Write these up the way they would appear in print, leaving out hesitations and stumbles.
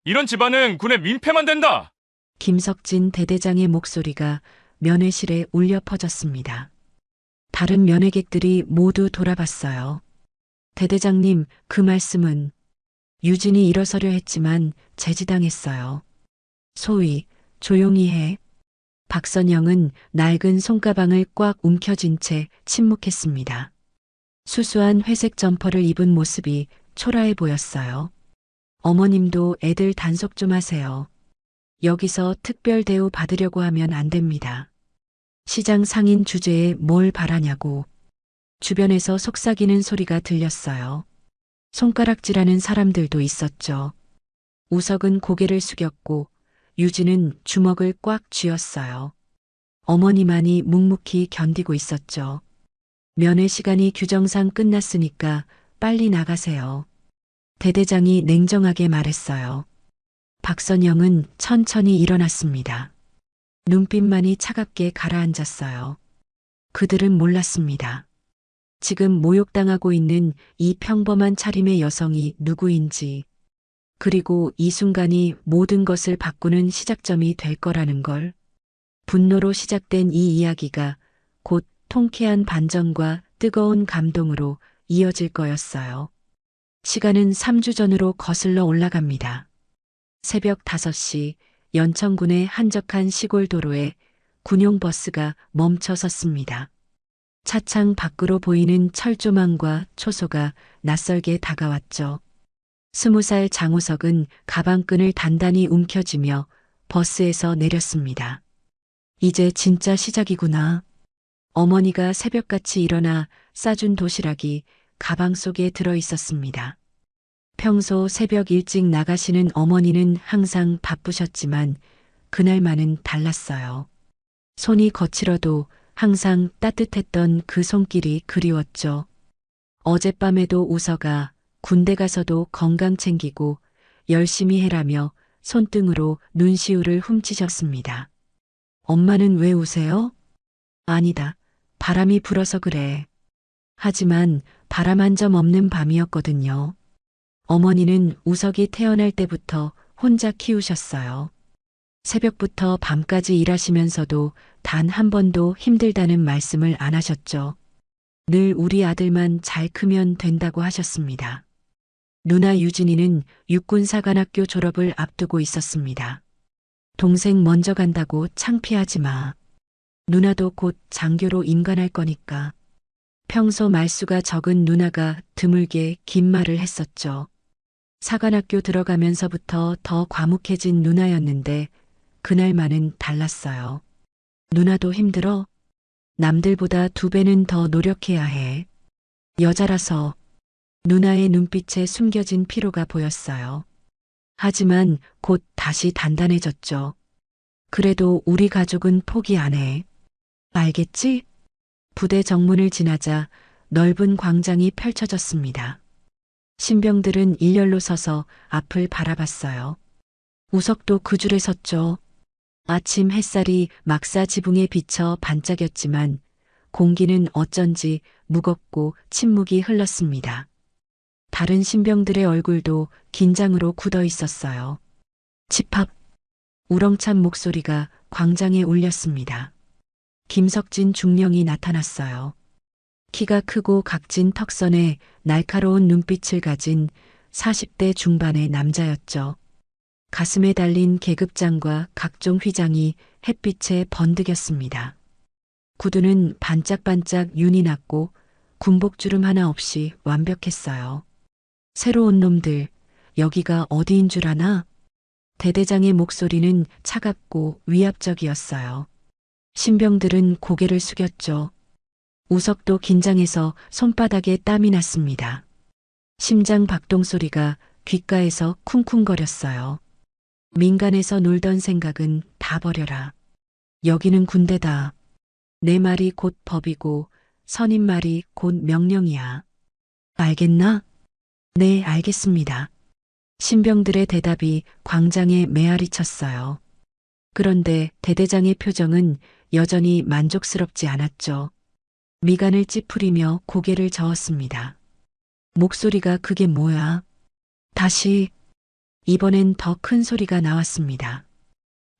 이런 집안은 군의 민폐만 된다. 김석진 대대장의 목소리가 면회실에 울려 퍼졌습니다. 다른 면회객들이 모두 돌아봤어요. 대대장님, 그 말씀은 유진이 일어서려 했지만 제지당했어요. 소위 조용히 해. 박선영은 낡은 손가방을 꽉 움켜쥔 채 침묵했습니다. 수수한 회색 점퍼를 입은 모습이 초라해 보였어요. 어머님도 애들 단속 좀 하세요. 여기서 특별 대우 받으려고 하면 안 됩니다. 시장 상인 주제에 뭘 바라냐고. 주변에서 속삭이는 소리가 들렸어요. 손가락질하는 사람들도 있었죠. 우석은 고개를 숙였고 유진은 주먹을 꽉 쥐었어요. 어머니만이 묵묵히 견디고 있었죠. 면회 시간이 규정상 끝났으니까 빨리 나가세요. 대대장이 냉정하게 말했어요. 박선영은 천천히 일어났습니다. 눈빛만이 차갑게 가라앉았어요. 그들은 몰랐습니다. 지금 모욕당하고 있는 이 평범한 차림의 여성이 누구인지, 그리고 이 순간이 모든 것을 바꾸는 시작점이 될 거라는 걸. 분노로 시작된 이 이야기가 곧 통쾌한 반전과 뜨거운 감동으로 이어질 거였어요. 시간은 3주 전으로 거슬러 올라갑니다. 새벽 5시 연천군의 한적한 시골 도로에 군용버스가 멈춰 섰습니다. 차창 밖으로 보이는 철조망과 초소가 낯설게 다가왔죠. 20살 장우석은 가방끈을 단단히 움켜쥐며 버스에서 내렸습니다. 이제 진짜 시작이구나. 어머니가 새벽같이 일어나 싸준 도시락이 가방 속에 들어 있었습니다. 평소 새벽 일찍 나가시는 어머니는 항상 바쁘셨지만 그날만은 달랐어요. 손이 거칠어도 항상 따뜻했던 그 손길이 그리웠죠. 어젯밤에도 우서가 군대 가서도 건강 챙기고 열심히 해라며 손등으로 눈시울을 훔치셨습니다. 엄마는 왜 우세요? 아니다. 바람이 불어서 그래. 하지만 바람 한 점 없는 밤이었거든요. 어머니는 우석이 태어날 때부터 혼자 키우셨어요. 새벽부터 밤까지 일하시면서도 단 한 번도 힘들다는 말씀을 안 하셨죠. 늘 우리 아들만 잘 크면 된다고 하셨습니다. 누나 유진이는 육군사관학교 졸업을 앞두고 있었습니다. 동생 먼저 간다고 창피하지 마. 누나도 곧 장교로 임관할 거니까. 평소 말수가 적은 누나가 드물게 긴 말을 했었죠. 사관학교 들어가면서부터 더 과묵해진 누나였는데 그날만은 달랐어요. 누나도 힘들어? 남들보다 2배는 더 노력해야 해. 여자라서. 누나의 눈빛에 숨겨진 피로가 보였어요. 하지만 곧 다시 단단해졌죠. 그래도 우리 가족은 포기 안 해. 알겠지? 부대 정문을 지나자 넓은 광장이 펼쳐졌습니다. 신병들은 일렬로 서서 앞을 바라봤어요. 우석도 그 줄에 섰죠. 아침 햇살이 막사 지붕에 비쳐 반짝였지만 공기는 어쩐지 무겁고 침묵이 흘렀습니다. 다른 신병들의 얼굴도 긴장으로 굳어 있었어요. 집합. 우렁찬 목소리가 광장에 울렸습니다. 김석진 중령이 나타났어요. 키가 크고 각진 턱선에 날카로운 눈빛을 가진 40대 중반의 남자였죠. 가슴에 달린 계급장과 각종 휘장이 햇빛에 번득였습니다. 구두는 반짝반짝 윤이 났고 군복주름 하나 없이 완벽했어요. 새로운 놈들, 여기가 어디인 줄 아나? 대대장의 목소리는 차갑고 위압적이었어요. 신병들은 고개를 숙였죠. 우석도 긴장해서 손바닥에 땀이 났습니다. 심장 박동 소리가 귓가에서 쿵쿵거렸어요. 민간에서 놀던 생각은 다 버려라. 여기는 군대다. 내 말이 곧 법이고 선임 말이 곧 명령이야. 알겠나? 네, 알겠습니다. 신병들의 대답이 광장에 메아리 쳤어요. 그런데 대대장의 표정은 여전히 만족스럽지 않았죠. 미간을 찌푸리며 고개를 저었습니다. 목소리가 그게 뭐야? 다시 이번엔 더 큰 소리가 나왔습니다.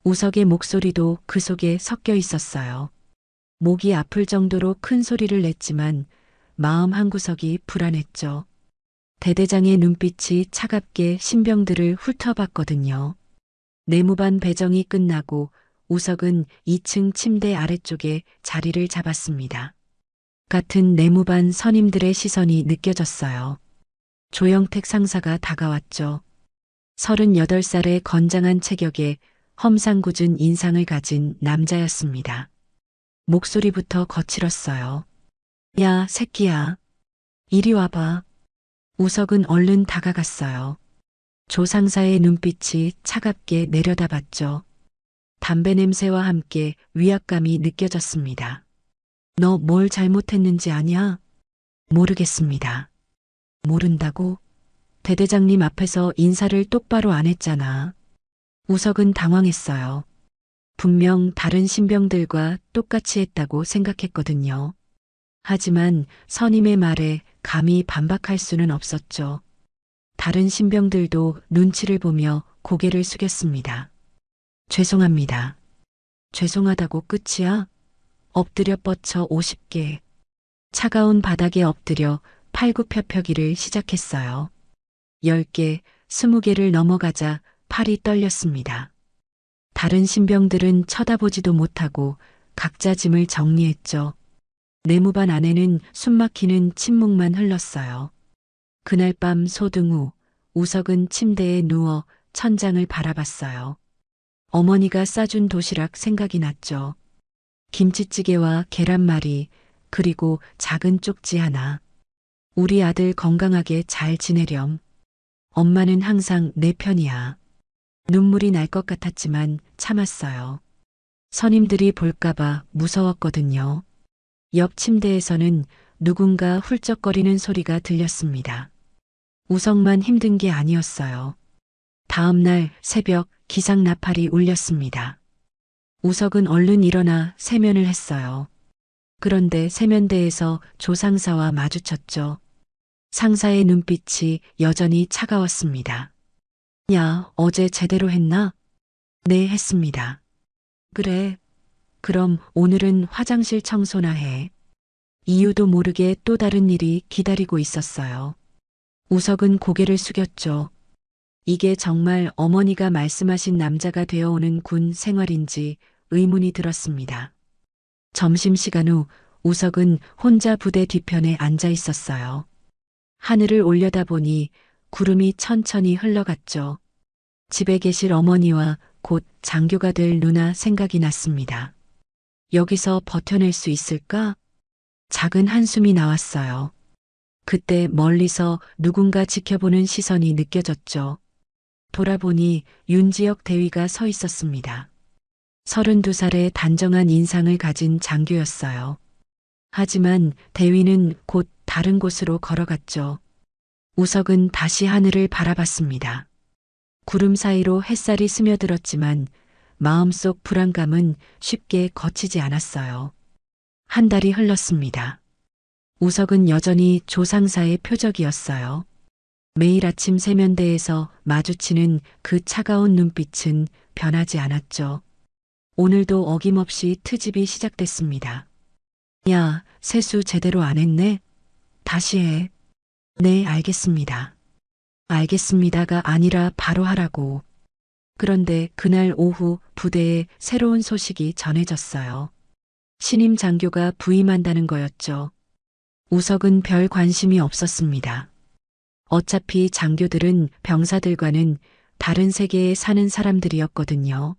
우석의 목소리도 그 속에 섞여 있었어요. 목이 아플 정도로 큰 소리를 냈지만 마음 한구석이 불안했죠. 대대장의 눈빛이 차갑게 신병들을 훑어봤거든요. 내무반 배정이 끝나고 우석은 2층 침대 아래쪽에 자리를 잡았습니다. 같은 내무반 선임들의 시선이 느껴졌어요. 조영택 상사가 다가왔죠. 38살의 건장한 체격에 험상궂은 인상을 가진 남자였습니다. 목소리부터 거칠었어요. 야, 새끼야. 이리 와봐. 우석은 얼른 다가갔어요. 조 상사의 눈빛이 차갑게 내려다봤죠. 담배 냄새와 함께 위압감이 느껴졌습니다. 너 뭘 잘못했는지 아냐? 모르겠습니다. 모른다고? 대대장님 앞에서 인사를 똑바로 안 했잖아. 우석은 당황했어요. 분명 다른 신병들과 똑같이 했다고 생각했거든요. 하지만 선임의 말에 감히 반박할 수는 없었죠. 다른 신병들도 눈치를 보며 고개를 숙였습니다. 죄송합니다. 죄송하다고 끝이야? 엎드려 뻗쳐 50개. 차가운 바닥에 엎드려 팔굽혀펴기를 시작했어요. 10개, 20개를 넘어가자 팔이 떨렸습니다. 다른 신병들은 쳐다보지도 못하고 각자 짐을 정리했죠. 내무반 안에는 숨막히는 침묵만 흘렀어요. 그날 밤 소등 후 우석은 침대에 누워 천장을 바라봤어요. 어머니가 싸준 도시락 생각이 났죠. 김치찌개와 계란말이 그리고 작은 쪽지 하나. 우리 아들 건강하게 잘 지내렴. 엄마는 항상 내 편이야. 눈물이 날 것 같았지만 참았어요. 선임들이 볼까봐 무서웠거든요. 옆 침대에서는 누군가 훌쩍거리는 소리가 들렸습니다. 우석만 힘든 게 아니었어요. 다음 날 새벽 기상 나팔이 울렸습니다. 우석은 얼른 일어나 세면을 했어요. 그런데 세면대에서 조 상사와 마주쳤죠. 상사의 눈빛이 여전히 차가웠습니다. 야, 어제 제대로 했나? 네, 했습니다. 그래. 그럼 오늘은 화장실 청소나 해. 이유도 모르게 또 다른 일이 기다리고 있었어요. 우석은 고개를 숙였죠. 이게 정말 어머니가 말씀하신 남자가 되어오는 군 생활인지 의문이 들었습니다. 점심시간 후 우석은 혼자 부대 뒤편에 앉아 있었어요. 하늘을 올려다보니 구름이 천천히 흘러갔죠. 집에 계실 어머니와 곧 장교가 될 누나 생각이 났습니다. 여기서 버텨낼 수 있을까? 작은 한숨이 나왔어요. 그때 멀리서 누군가 지켜보는 시선이 느껴졌죠. 돌아보니 윤지혁 대위가 서 있었습니다. 32살의 단정한 인상을 가진 장교였어요. 하지만 대위는 곧 다른 곳으로 걸어갔죠. 우석은 다시 하늘을 바라봤습니다. 구름 사이로 햇살이 스며들었지만 마음속 불안감은 쉽게 거치지 않았어요. 한 달이 흘렀습니다. 우석은 여전히 조상사의 표적이었어요. 매일 아침 세면대에서 마주치는 그 차가운 눈빛은 변하지 않았죠. 오늘도 어김없이 트집이 시작됐습니다. 야, 세수 제대로 안 했네? 다시 해. 네, 알겠습니다. 알겠습니다가 아니라 바로 하라고. 그런데 그날 오후 부대에 새로운 소식이 전해졌어요. 신임 장교가 부임한다는 거였죠. 우석은 별 관심이 없었습니다. 어차피 장교들은 병사들과는 다른 세계에 사는 사람들이었거든요.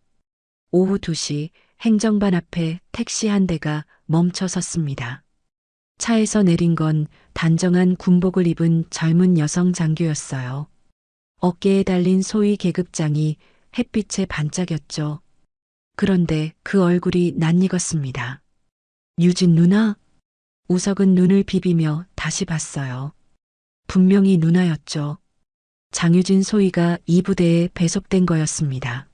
오후 2시 행정반 앞에 택시 한 대가 멈춰 섰습니다. 차에서 내린 건 단정한 군복을 입은 젊은 여성 장교였어요. 어깨에 달린 소위 계급장이 햇빛에 반짝였죠. 그런데 그 얼굴이 낯익었습니다. 유진 누나? 우석은 눈을 비비며 다시 봤어요. 분명히 누나였죠. 장유진 소위가 이 부대에 배속된 거였습니다.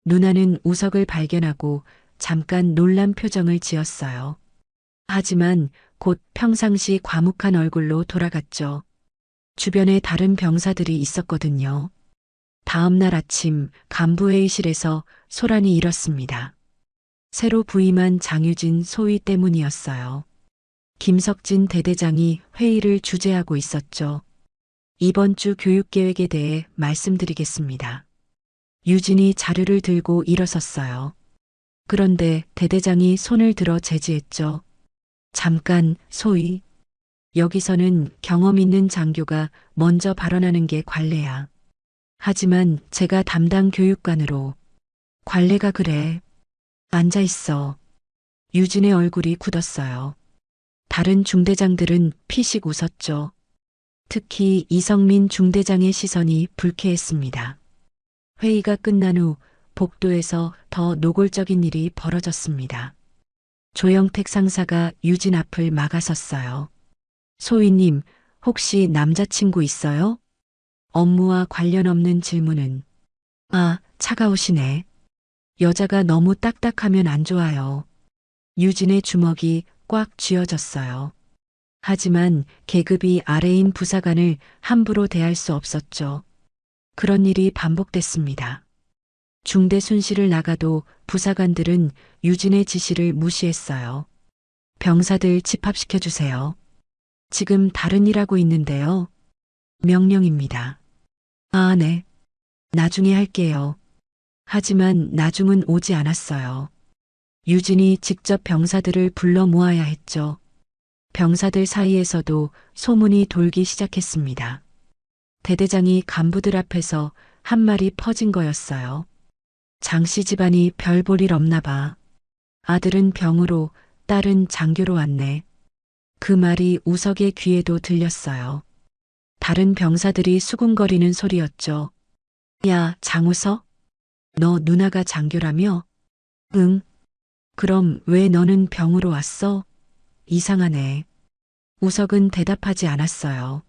누나는 우석을 발견하고 잠깐 놀란 표정을 지었어요. 하지만 곧 평상시 과묵한 얼굴로 돌아갔죠. 주변에 다른 병사들이 있었거든요. 다음 날 아침 간부회의실에서 소란이 일었습니다. 새로 부임한 장유진 소위 때문이었어요. 김석진 대대장이 회의를 주재하고 있었죠. 이번 주 교육계획에 대해 말씀드리겠습니다. 유진이 자료를 들고 일어섰어요. 그런데 대대장이 손을 들어 제지했죠. 잠깐, 소위. 여기서는 경험 있는 장교가 먼저 발언하는 게 관례야. 하지만 제가 담당 교육관으로 관례가 그래. 앉아 있어. 유진의 얼굴이 굳었어요. 다른 중대장들은 피식 웃었죠. 특히 이성민 중대장의 시선이 불쾌했습니다. 회의가 끝난 후 복도에서 더 노골적인 일이 벌어졌습니다. 조영택 상사가 유진 앞을 막아섰어요. 소희님, 혹시 남자친구 있어요? 업무와 관련 없는 질문은. 아, 차가우시네. 여자가 너무 딱딱하면 안 좋아요. 유진의 주먹이 꽉 쥐어졌어요. 하지만 계급이 아래인 부사관을 함부로 대할 수 없었죠. 그런 일이 반복됐습니다. 중대 순시를 나가도 부사관들은 유진의 지시를 무시했어요. 병사들 집합시켜 주세요. 지금 다른 일 하고 있는데요. 명령입니다. 아, 네. 나중에 할게요. 하지만 나중은 오지 않았어요. 유진이 직접 병사들을 불러 모아야 했죠. 병사들 사이에서도 소문이 돌기 시작했습니다. 대대장이 간부들 앞에서 한 말이 퍼진 거였어요. 장씨 집안이 별 볼 일 없나 봐. 아들은 병으로, 딸은 장교로 왔네. 그 말이 우석의 귀에도 들렸어요. 다른 병사들이 수군거리는 소리였죠. 야, 장우석? 너 누나가 장교라며? 응. 그럼 왜 너는 병으로 왔어? 이상하네. 우석은 대답하지 않았어요.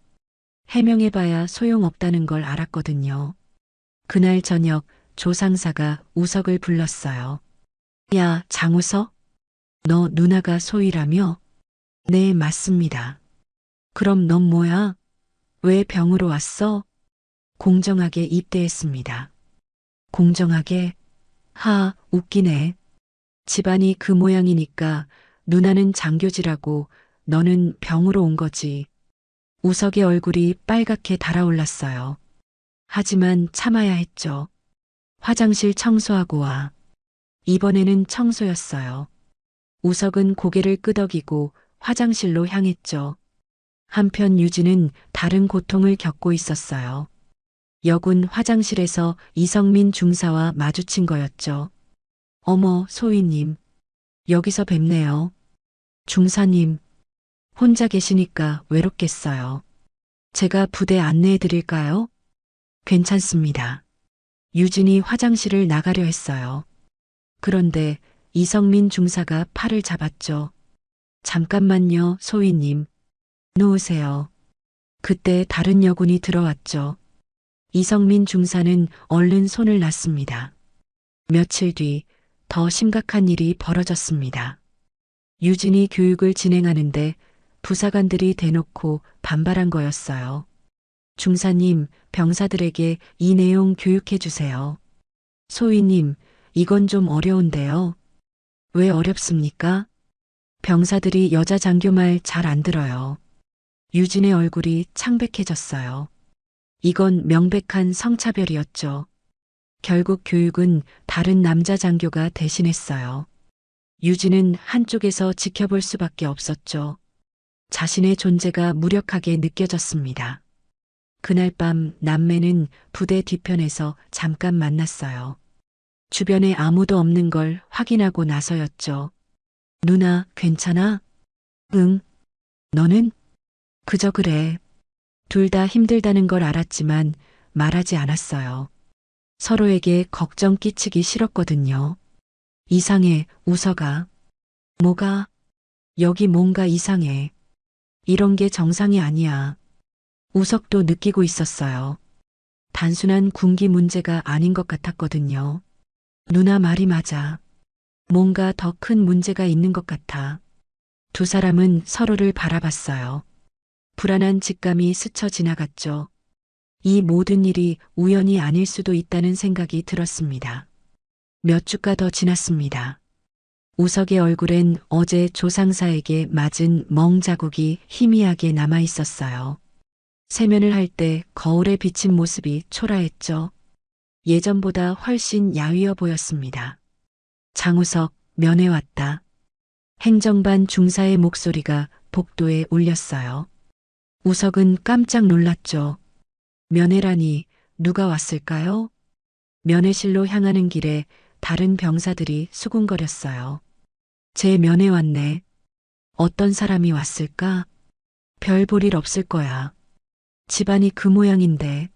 해명해봐야 소용없다는 걸 알았거든요. 그날 저녁 조 상사가 우석을 불렀어요. 야, 장우석? 너 누나가 소희라며? 네, 맞습니다. 그럼 넌 뭐야? 왜 병으로 왔어? 공정하게 입대했습니다. 공정하게? 하, 웃기네. 집안이 그 모양이니까 누나는 장교지라고 너는 병으로 온 거지. 우석의 얼굴이 빨갛게 달아올랐어요. 하지만 참아야 했죠. 화장실 청소하고 와. 이번에는 청소였어요. 우석은 고개를 끄덕이고 화장실로 향했죠. 한편 유진은 다른 고통을 겪고 있었어요. 역은 화장실에서 이성민 중사와 마주친 거였죠. 어머, 소희님. 여기서 뵙네요. 중사님. 혼자 계시니까 외롭겠어요. 제가 부대 안내해 드릴까요? 괜찮습니다. 유진이 화장실을 나가려 했어요. 그런데 이성민 중사가 팔을 잡았죠. 잠깐만요, 소희님. 놓으세요. 그때 다른 여군이 들어왔죠. 이성민 중사는 얼른 손을 놨습니다. 며칠 뒤 더 심각한 일이 벌어졌습니다. 유진이 교육을 진행하는데 부사관들이 대놓고 반발한 거였어요. 중사님, 병사들에게 이 내용 교육해 주세요. 소희님, 이건 좀 어려운데요. 왜 어렵습니까? 병사들이 여자 장교 말 잘 안 들어요. 유진의 얼굴이 창백해졌어요. 이건 명백한 성차별이었죠. 결국 교육은 다른 남자 장교가 대신했어요. 유진은 한쪽에서 지켜볼 수밖에 없었죠. 자신의 존재가 무력하게 느껴졌습니다. 그날 밤 남매는 부대 뒤편에서 잠깐 만났어요. 주변에 아무도 없는 걸 확인하고 나서였죠. 누나, 괜찮아? 응. 너는? 그저 그래. 둘 다 힘들다는 걸 알았지만 말하지 않았어요. 서로에게 걱정 끼치기 싫었거든요. 이상해, 우석아. 뭐가? 여기 뭔가 이상해. 이런 게 정상이 아니야. 우석도 느끼고 있었어요. 단순한 군기 문제가 아닌 것 같았거든요. 누나 말이 맞아. 뭔가 더 큰 문제가 있는 것 같아. 두 사람은 서로를 바라봤어요. 불안한 직감이 스쳐 지나갔죠. 이 모든 일이 우연이 아닐 수도 있다는 생각이 들었습니다. 몇 주가 더 지났습니다. 우석의 얼굴엔 어제 조상사에게 맞은 멍 자국이 희미하게 남아 있었어요. 세면을 할 때 거울에 비친 모습이 초라했죠. 예전보다 훨씬 야위어 보였습니다. 장우석, 면회 왔다. 행정반 중사의 목소리가 복도에 울렸어요. 우석은 깜짝 놀랐죠. 면회라니 누가 왔을까요? 면회실로 향하는 길에 다른 병사들이 수군거렸어요. 제 면회 왔네. 어떤 사람이 왔을까? 별 볼 일 없을 거야. 집안이 그 모양인데.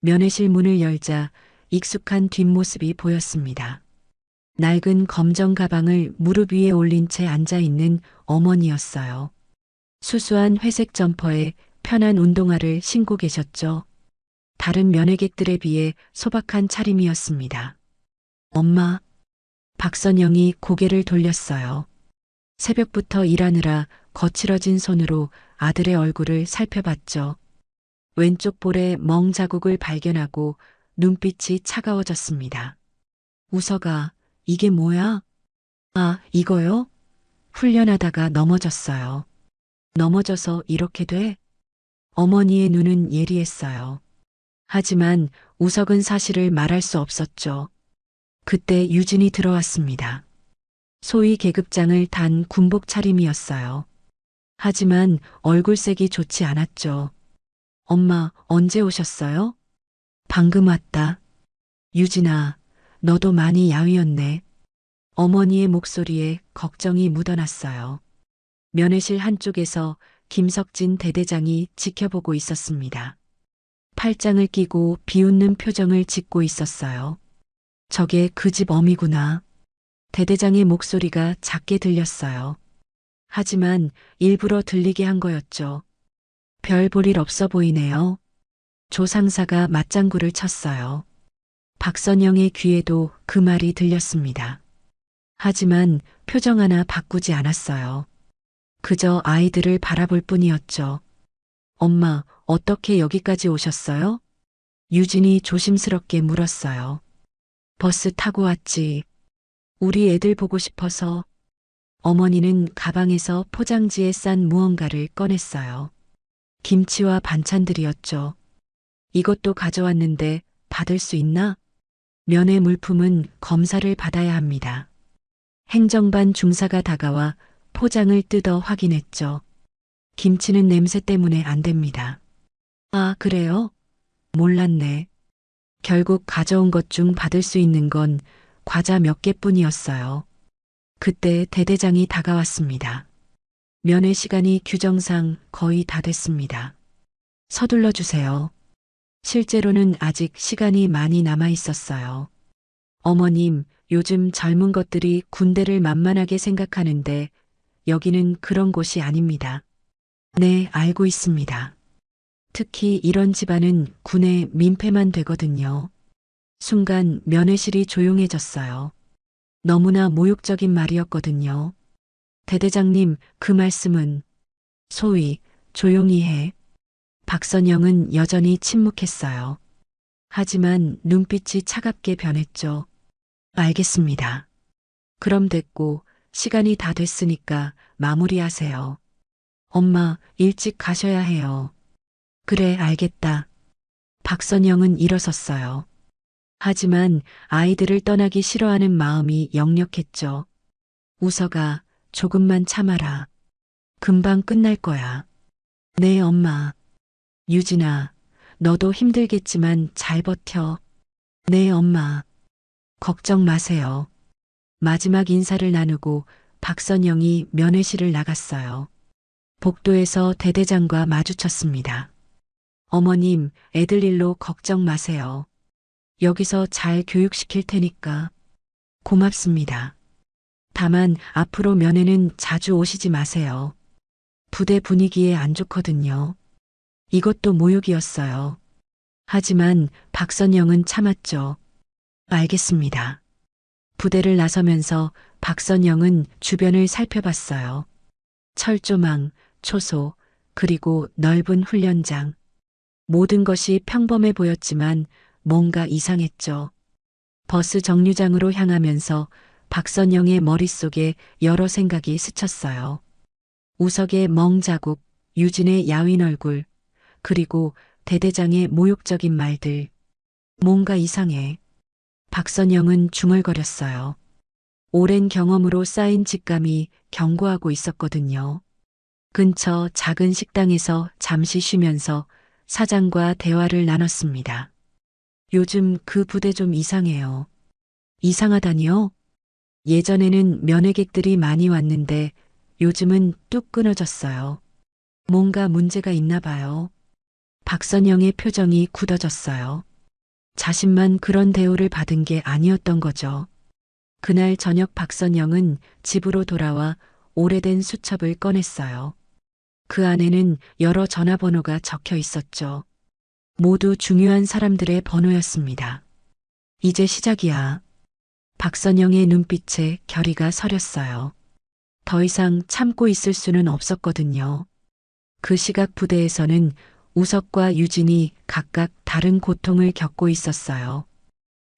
면회실 문을 열자 익숙한 뒷모습이 보였습니다. 낡은 검정 가방을 무릎 위에 올린 채 앉아 있는 어머니였어요. 수수한 회색 점퍼에 편한 운동화를 신고 계셨죠. 다른 면회객들에 비해 소박한 차림이었습니다. 엄마, 박선영이 고개를 돌렸어요. 새벽부터 일하느라 거칠어진 손으로 아들의 얼굴을 살펴봤죠. 왼쪽 볼에 멍 자국을 발견하고 눈빛이 차가워졌습니다. 우석아, 이게 뭐야? 아, 이거요? 훈련하다가 넘어졌어요. 넘어져서 이렇게 돼? 어머니의 눈은 예리했어요. 하지만 우석은 사실을 말할 수 없었죠. 그때 유진이 들어왔습니다. 소위 계급장을 단 군복 차림이었어요. 하지만 얼굴색이 좋지 않았죠. 엄마, 언제 오셨어요? 방금 왔다. 유진아, 너도 많이 야위었네. 어머니의 목소리에 걱정이 묻어났어요. 면회실 한쪽에서 김석진 대대장이 지켜보고 있었습니다. 팔짱을 끼고 비웃는 표정을 짓고 있었어요. 저게 그 집 어미구나. 대대장의 목소리가 작게 들렸어요. 하지만 일부러 들리게 한 거였죠. 별 볼 일 없어 보이네요. 조 상사가 맞장구를 쳤어요. 박선영의 귀에도 그 말이 들렸습니다. 하지만 표정 하나 바꾸지 않았어요. 그저 아이들을 바라볼 뿐이었죠. 엄마, 어떻게 여기까지 오셨어요? 유진이 조심스럽게 물었어요. 버스 타고 왔지. 우리 애들 보고 싶어서. 어머니는 가방에서 포장지에 싼 무언가를 꺼냈어요. 김치와 반찬들이었죠. 이것도 가져왔는데 받을 수 있나? 면회 물품은 검사를 받아야 합니다. 행정반 중사가 다가와 포장을 뜯어 확인했죠. 김치는 냄새 때문에 안 됩니다. 아, 그래요? 몰랐네. 결국 가져온 것 중 받을 수 있는 건 과자 몇 개뿐이었어요. 그때 대대장이 다가왔습니다. 면회 시간이 규정상 거의 다 됐습니다. 서둘러 주세요. 실제로는 아직 시간이 많이 남아 있었어요. 어머님, 요즘 젊은 것들이 군대를 만만하게 생각하는데 여기는 그런 곳이 아닙니다. 네, 알고 있습니다. 특히 이런 집안은 군의 민폐만 되거든요. 순간 면회실이 조용해졌어요. 너무나 모욕적인 말이었거든요. 대대장님, 그 말씀은 소위 조용히 해. 박선영은 여전히 침묵했어요. 하지만 눈빛이 차갑게 변했죠. 알겠습니다. 그럼 됐고 시간이 다 됐으니까 마무리하세요. 엄마, 일찍 가셔야 해요. 그래, 알겠다. 박선영은 일어섰어요. 하지만 아이들을 떠나기 싫어하는 마음이 역력했죠. 우석아, 조금만 참아라. 금방 끝날 거야. 네, 엄마. 유진아, 너도 힘들겠지만 잘 버텨. 네, 엄마. 걱정 마세요. 마지막 인사를 나누고 박선영이 면회실을 나갔어요. 복도에서 대대장과 마주쳤습니다. 어머님, 애들 일로 걱정 마세요. 여기서 잘 교육시킬 테니까. 고맙습니다. 다만 앞으로 면회는 자주 오시지 마세요. 부대 분위기에 안 좋거든요. 이것도 모욕이었어요. 하지만 박선영은 참았죠. 알겠습니다. 부대를 나서면서 박선영은 주변을 살펴봤어요. 철조망, 초소, 그리고 넓은 훈련장. 모든 것이 평범해 보였지만 뭔가 이상했죠. 버스 정류장으로 향하면서 박선영의 머릿속에 여러 생각이 스쳤어요. 우석의 멍 자국, 유진의 야윈 얼굴, 그리고 대대장의 모욕적인 말들. 뭔가 이상해. 박선영은 중얼거렸어요. 오랜 경험으로 쌓인 직감이 경고하고 있었거든요. 근처 작은 식당에서 잠시 쉬면서 사장과 대화를 나눴습니다. 요즘 그 부대 좀 이상해요. 이상하다니요? 예전에는 면회객들이 많이 왔는데 요즘은 뚝 끊어졌어요. 뭔가 문제가 있나 봐요. 박선영의 표정이 굳어졌어요. 자신만 그런 대우를 받은 게 아니었던 거죠. 그날 저녁 박선영은 집으로 돌아와 오래된 수첩을 꺼냈어요. 그 안에는 여러 전화번호가 적혀 있었죠. 모두 중요한 사람들의 번호였습니다. 이제 시작이야. 박선영의 눈빛에 결의가 서렸어요. 더 이상 참고 있을 수는 없었거든요. 그 시각 부대에서는 우석과 유진이 각각 다른 고통을 겪고 있었어요.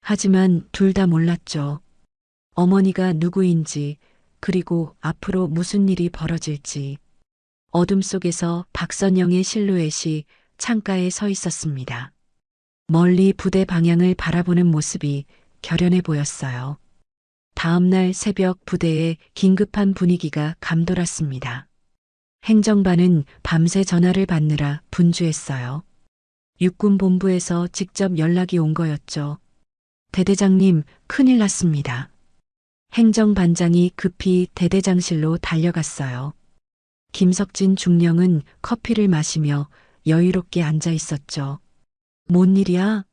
하지만 둘 다 몰랐죠. 어머니가 누구인지, 그리고 앞으로 무슨 일이 벌어질지. 어둠 속에서 박선영의 실루엣이 창가에 서 있었습니다. 멀리 부대 방향을 바라보는 모습이 결연해 보였어요. 다음 날 새벽 부대에 긴급한 분위기가 감돌았습니다. 행정반은 밤새 전화를 받느라 분주했어요. 육군본부에서 직접 연락이 온 거였죠. 대대장님, 큰일 났습니다. 행정반장이 급히 대대장실로 달려갔어요. 김석진 중령은 커피를 마시며 여유롭게 앉아 있었죠. 뭔 일이야?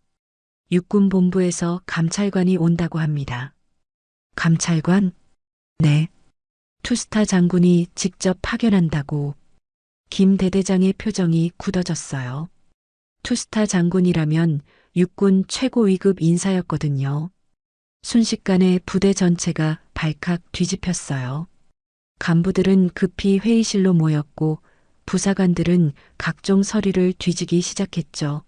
육군본부에서 감찰관이 온다고 합니다. 감찰관? 네. 투스타 장군이 직접 파견한다고. 김 대대장의 표정이 굳어졌어요. 투스타 장군이라면 육군 최고 위급 인사였거든요. 순식간에 부대 전체가 발칵 뒤집혔어요. 간부들은 급히 회의실로 모였고 부사관들은 각종 서류를 뒤지기 시작했죠.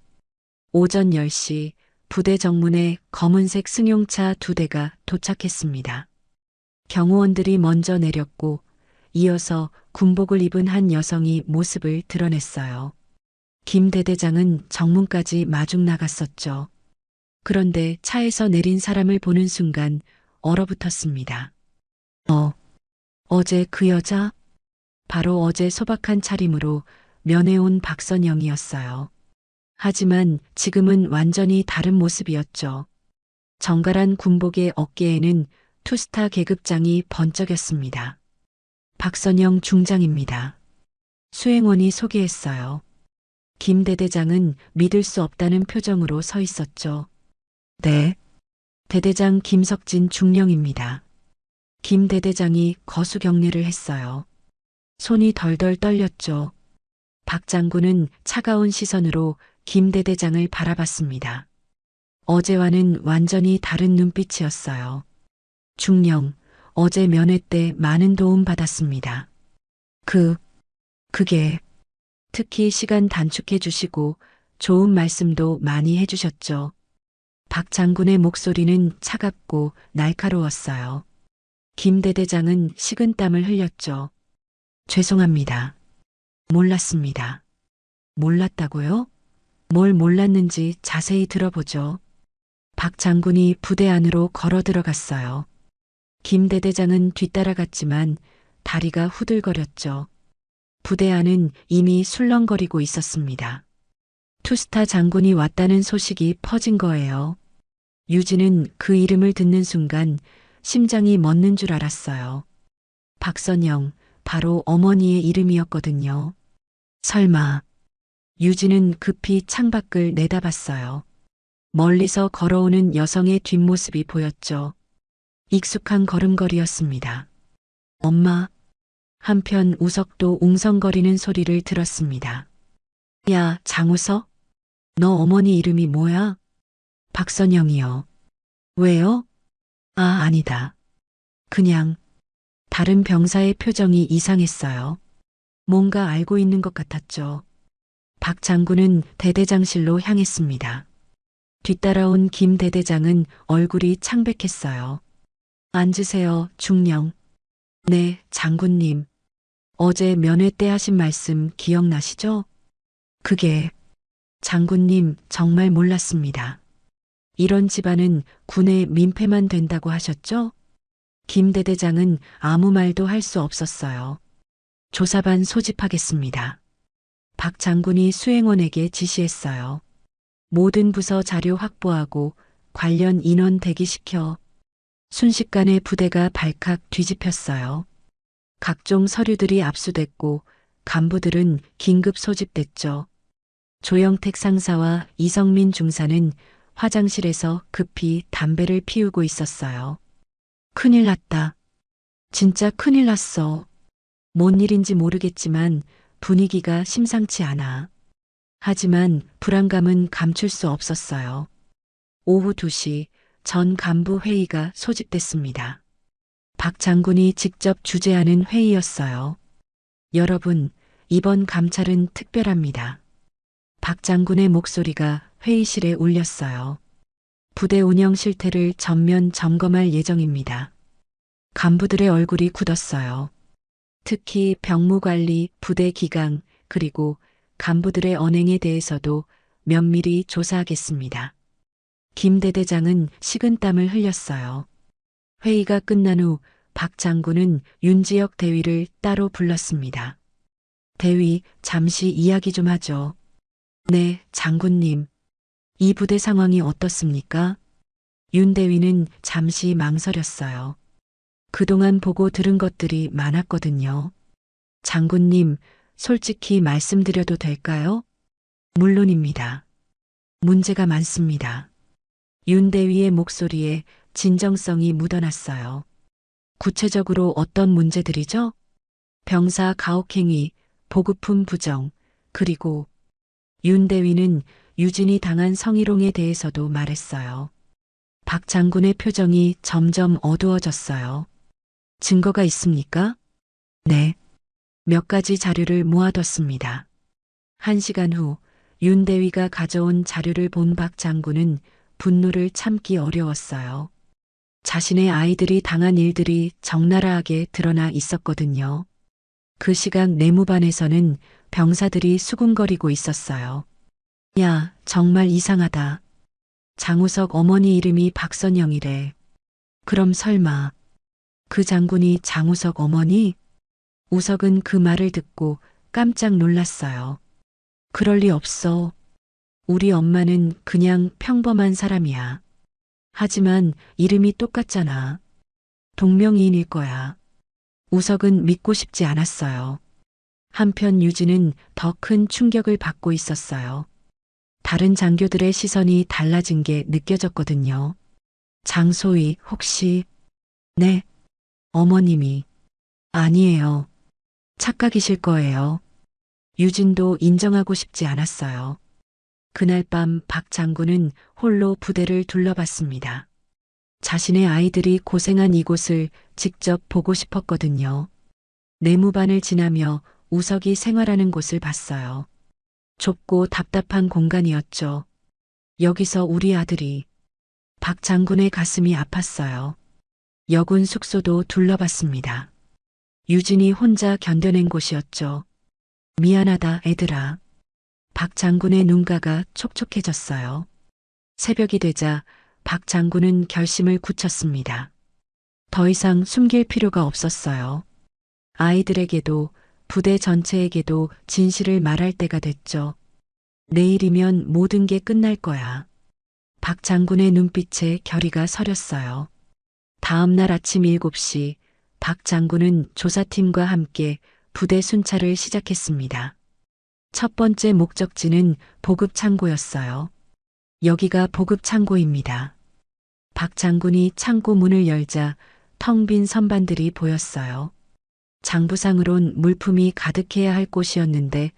오전 10시 부대 정문에 검은색 승용차 2대가 도착했습니다. 경호원들이 먼저 내렸고 이어서 군복을 입은 한 여성이 모습을 드러냈어요. 김 대대장은 정문까지 마중 나갔었죠. 그런데 차에서 내린 사람을 보는 순간 얼어붙었습니다. 어제 그 여자? 바로 어제 소박한 차림으로 면회 온 박선영이었어요. 하지만 지금은 완전히 다른 모습이었죠. 정갈한 군복의 어깨에는 투스타 계급장이 번쩍였습니다. 박선영 중장입니다. 수행원이 소개했어요. 김 대대장은 믿을 수 없다는 표정으로 서 있었죠. 네. 대대장 김석진 중령입니다. 김 대대장이 거수경례를 했어요. 손이 덜덜 떨렸죠. 박 장군은 차가운 시선으로 김 대대장을 바라봤습니다. 어제와는 완전히 다른 눈빛이었어요. 중령, 어제 면회 때 많은 도움 받았습니다. 그게, 특히 시간 단축해 주시고 좋은 말씀도 많이 해주셨죠. 박 장군의 목소리는 차갑고 날카로웠어요. 김 대대장은 식은땀을 흘렸죠. 죄송합니다. 몰랐습니다. 몰랐다고요? 뭘 몰랐는지 자세히 들어보죠. 박 장군이 부대 안으로 걸어 들어갔어요. 김 대대장은 뒤따라갔지만 다리가 후들거렸죠. 부대 안은 이미 술렁거리고 있었습니다. 투스타 장군이 왔다는 소식이 퍼진 거예요. 유진은 그 이름을 듣는 순간 심장이 멎는 줄 알았어요. 박선영, 바로 어머니의 이름이었거든요. 설마. 유진은 급히 창밖을 내다봤어요. 멀리서 걸어오는 여성의 뒷모습이 보였죠. 익숙한 걸음걸이였습니다. 엄마. 한편 우석도 웅성거리는 소리를 들었습니다. 야, 장우석? 너 어머니 이름이 뭐야? 박선영이요. 왜요? 아, 아니다. 그냥 다른 병사의 표정이 이상했어요. 뭔가 알고 있는 것 같았죠. 박 장군은 대대장실로 향했습니다. 뒤따라온 김 대대장은 얼굴이 창백했어요. 앉으세요, 중령. 네, 장군님. 어제 면회 때 하신 말씀 기억나시죠? 그게 장군님 정말 몰랐습니다. 이런 집안은 군의 민폐만 된다고 하셨죠? 김 대대장은 아무 말도 할 수 없었어요. 조사반 소집하겠습니다. 박 장군이 수행원에게 지시했어요. 모든 부서 자료 확보하고 관련 인원 대기시켜. 순식간에 부대가 발칵 뒤집혔어요. 각종 서류들이 압수됐고 간부들은 긴급 소집됐죠. 조영택 상사와 이성민 중사는 화장실에서 급히 담배를 피우고 있었어요. 큰일 났다. 진짜 큰일 났어. 뭔 일인지 모르겠지만 분위기가 심상치 않아. 하지만 불안감은 감출 수 없었어요. 오후 2시 전 간부 회의가 소집됐습니다. 박 장군이 직접 주재하는 회의였어요. 여러분, 이번 감찰은 특별합니다. 박 장군의 목소리가 회의실에 울렸어요. 부대 운영 실태를 전면 점검할 예정입니다. 간부들의 얼굴이 굳었어요. 특히 병무관리, 부대 기강, 그리고 간부들의 언행에 대해서도 면밀히 조사하겠습니다. 김 대대장은 식은땀을 흘렸어요. 회의가 끝난 후 박 장군은 윤지혁 대위를 따로 불렀습니다. 대위, 잠시 이야기 좀 하죠. 네, 장군님. 이 부대 상황이 어떻습니까? 윤 대위는 잠시 망설였어요. 그동안 보고 들은 것들이 많았거든요. 장군님, 솔직히 말씀드려도 될까요? 물론입니다. 문제가 많습니다. 윤 대위의 목소리에 진정성이 묻어났어요. 구체적으로 어떤 문제들이죠? 병사 가혹행위, 보급품 부정, 그리고 윤 대위는 유진이 당한 성희롱에 대해서도 말했어요. 박 장군의 표정이 점점 어두워졌어요. 증거가 있습니까? 네. 몇 가지 자료를 모아뒀습니다. 1시간 후 윤 대위가 가져온 자료를 본 박 장군은 분노를 참기 어려웠어요. 자신의 아이들이 당한 일들이 적나라하게 드러나 있었거든요. 그 시각 내무반에서는 병사들이 수군거리고 있었어요. 야, 정말 이상하다. 장우석 어머니 이름이 박선영이래. 그럼 설마 그 장군이 장우석 어머니? 우석은 그 말을 듣고 깜짝 놀랐어요. 그럴 리 없어. 우리 엄마는 그냥 평범한 사람이야. 하지만 이름이 똑같잖아. 동명이인일 거야. 우석은 믿고 싶지 않았어요. 한편 유진은 더 큰 충격을 받고 있었어요. 다른 장교들의 시선이 달라진 게 느껴졌거든요. 장소희, 혹시... 네, 어머님이... 아니에요. 착각이실 거예요. 유진도 인정하고 싶지 않았어요. 그날 밤 박 장군은 홀로 부대를 둘러봤습니다. 자신의 아이들이 고생한 이곳을 직접 보고 싶었거든요. 내무반을 지나며 우석이 생활하는 곳을 봤어요. 좁고 답답한 공간이었죠. 여기서 우리 아들이... 박 장군의 가슴이 아팠어요. 여군 숙소도 둘러봤습니다. 유진이 혼자 견뎌낸 곳이었죠. 미안하다, 애들아. 박 장군의 눈가가 촉촉해졌어요. 새벽이 되자 박 장군은 결심을 굳혔습니다. 더 이상 숨길 필요가 없었어요. 아이들에게도 부대 전체에게도 진실을 말할 때가 됐죠. 내일이면 모든 게 끝날 거야. 박 장군의 눈빛에 결의가 서렸어요. 다음 날 아침 7시 박 장군은 조사팀과 함께 부대 순찰을 시작했습니다. 첫 번째 목적지는 보급 창고였어요. 여기가 보급 창고입니다. 박 장군이 창고 문을 열자 텅 빈 선반들이 보였어요. 장부상으론 물품이 가득해야 할 곳이었는데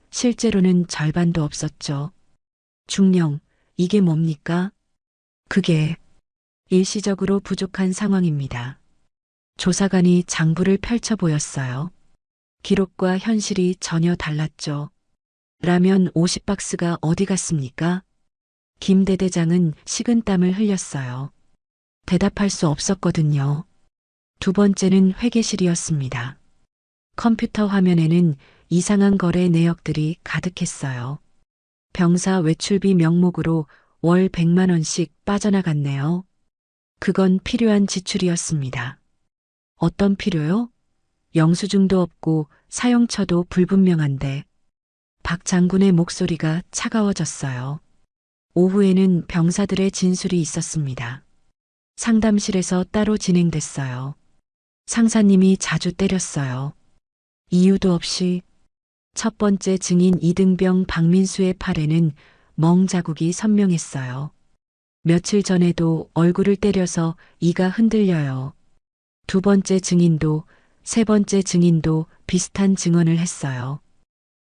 실제로는 절반도 없었죠. 중령, 이게 뭡니까? 그게 일시적으로 부족한 상황입니다. 조사관이 장부를 펼쳐 보였어요. 기록과 현실이 전혀 달랐죠. 라면 50박스가 어디 갔습니까? 김 대대장은 식은땀을 흘렸어요. 대답할 수 없었거든요. 두 번째는 회계실이었습니다. 컴퓨터 화면에는 이상한 거래 내역들이 가득했어요. 병사 외출비 명목으로 월 100만 원씩 빠져나갔네요. 그건 필요한 지출이었습니다. 어떤 필요요? 영수증도 없고 사용처도 불분명한데 박 장군의 목소리가 차가워졌어요. 오후에는 병사들의 진술이 있었습니다. 상담실에서 따로 진행됐어요. 상사님이 자주 때렸어요. 이유도 없이. 첫 번째 증인 이등병 박민수의 팔에는 멍 자국이 선명했어요. 며칠 전에도 얼굴을 때려서 이가 흔들려요. 두 번째 증인도 세 번째 증인도 비슷한 증언을 했어요.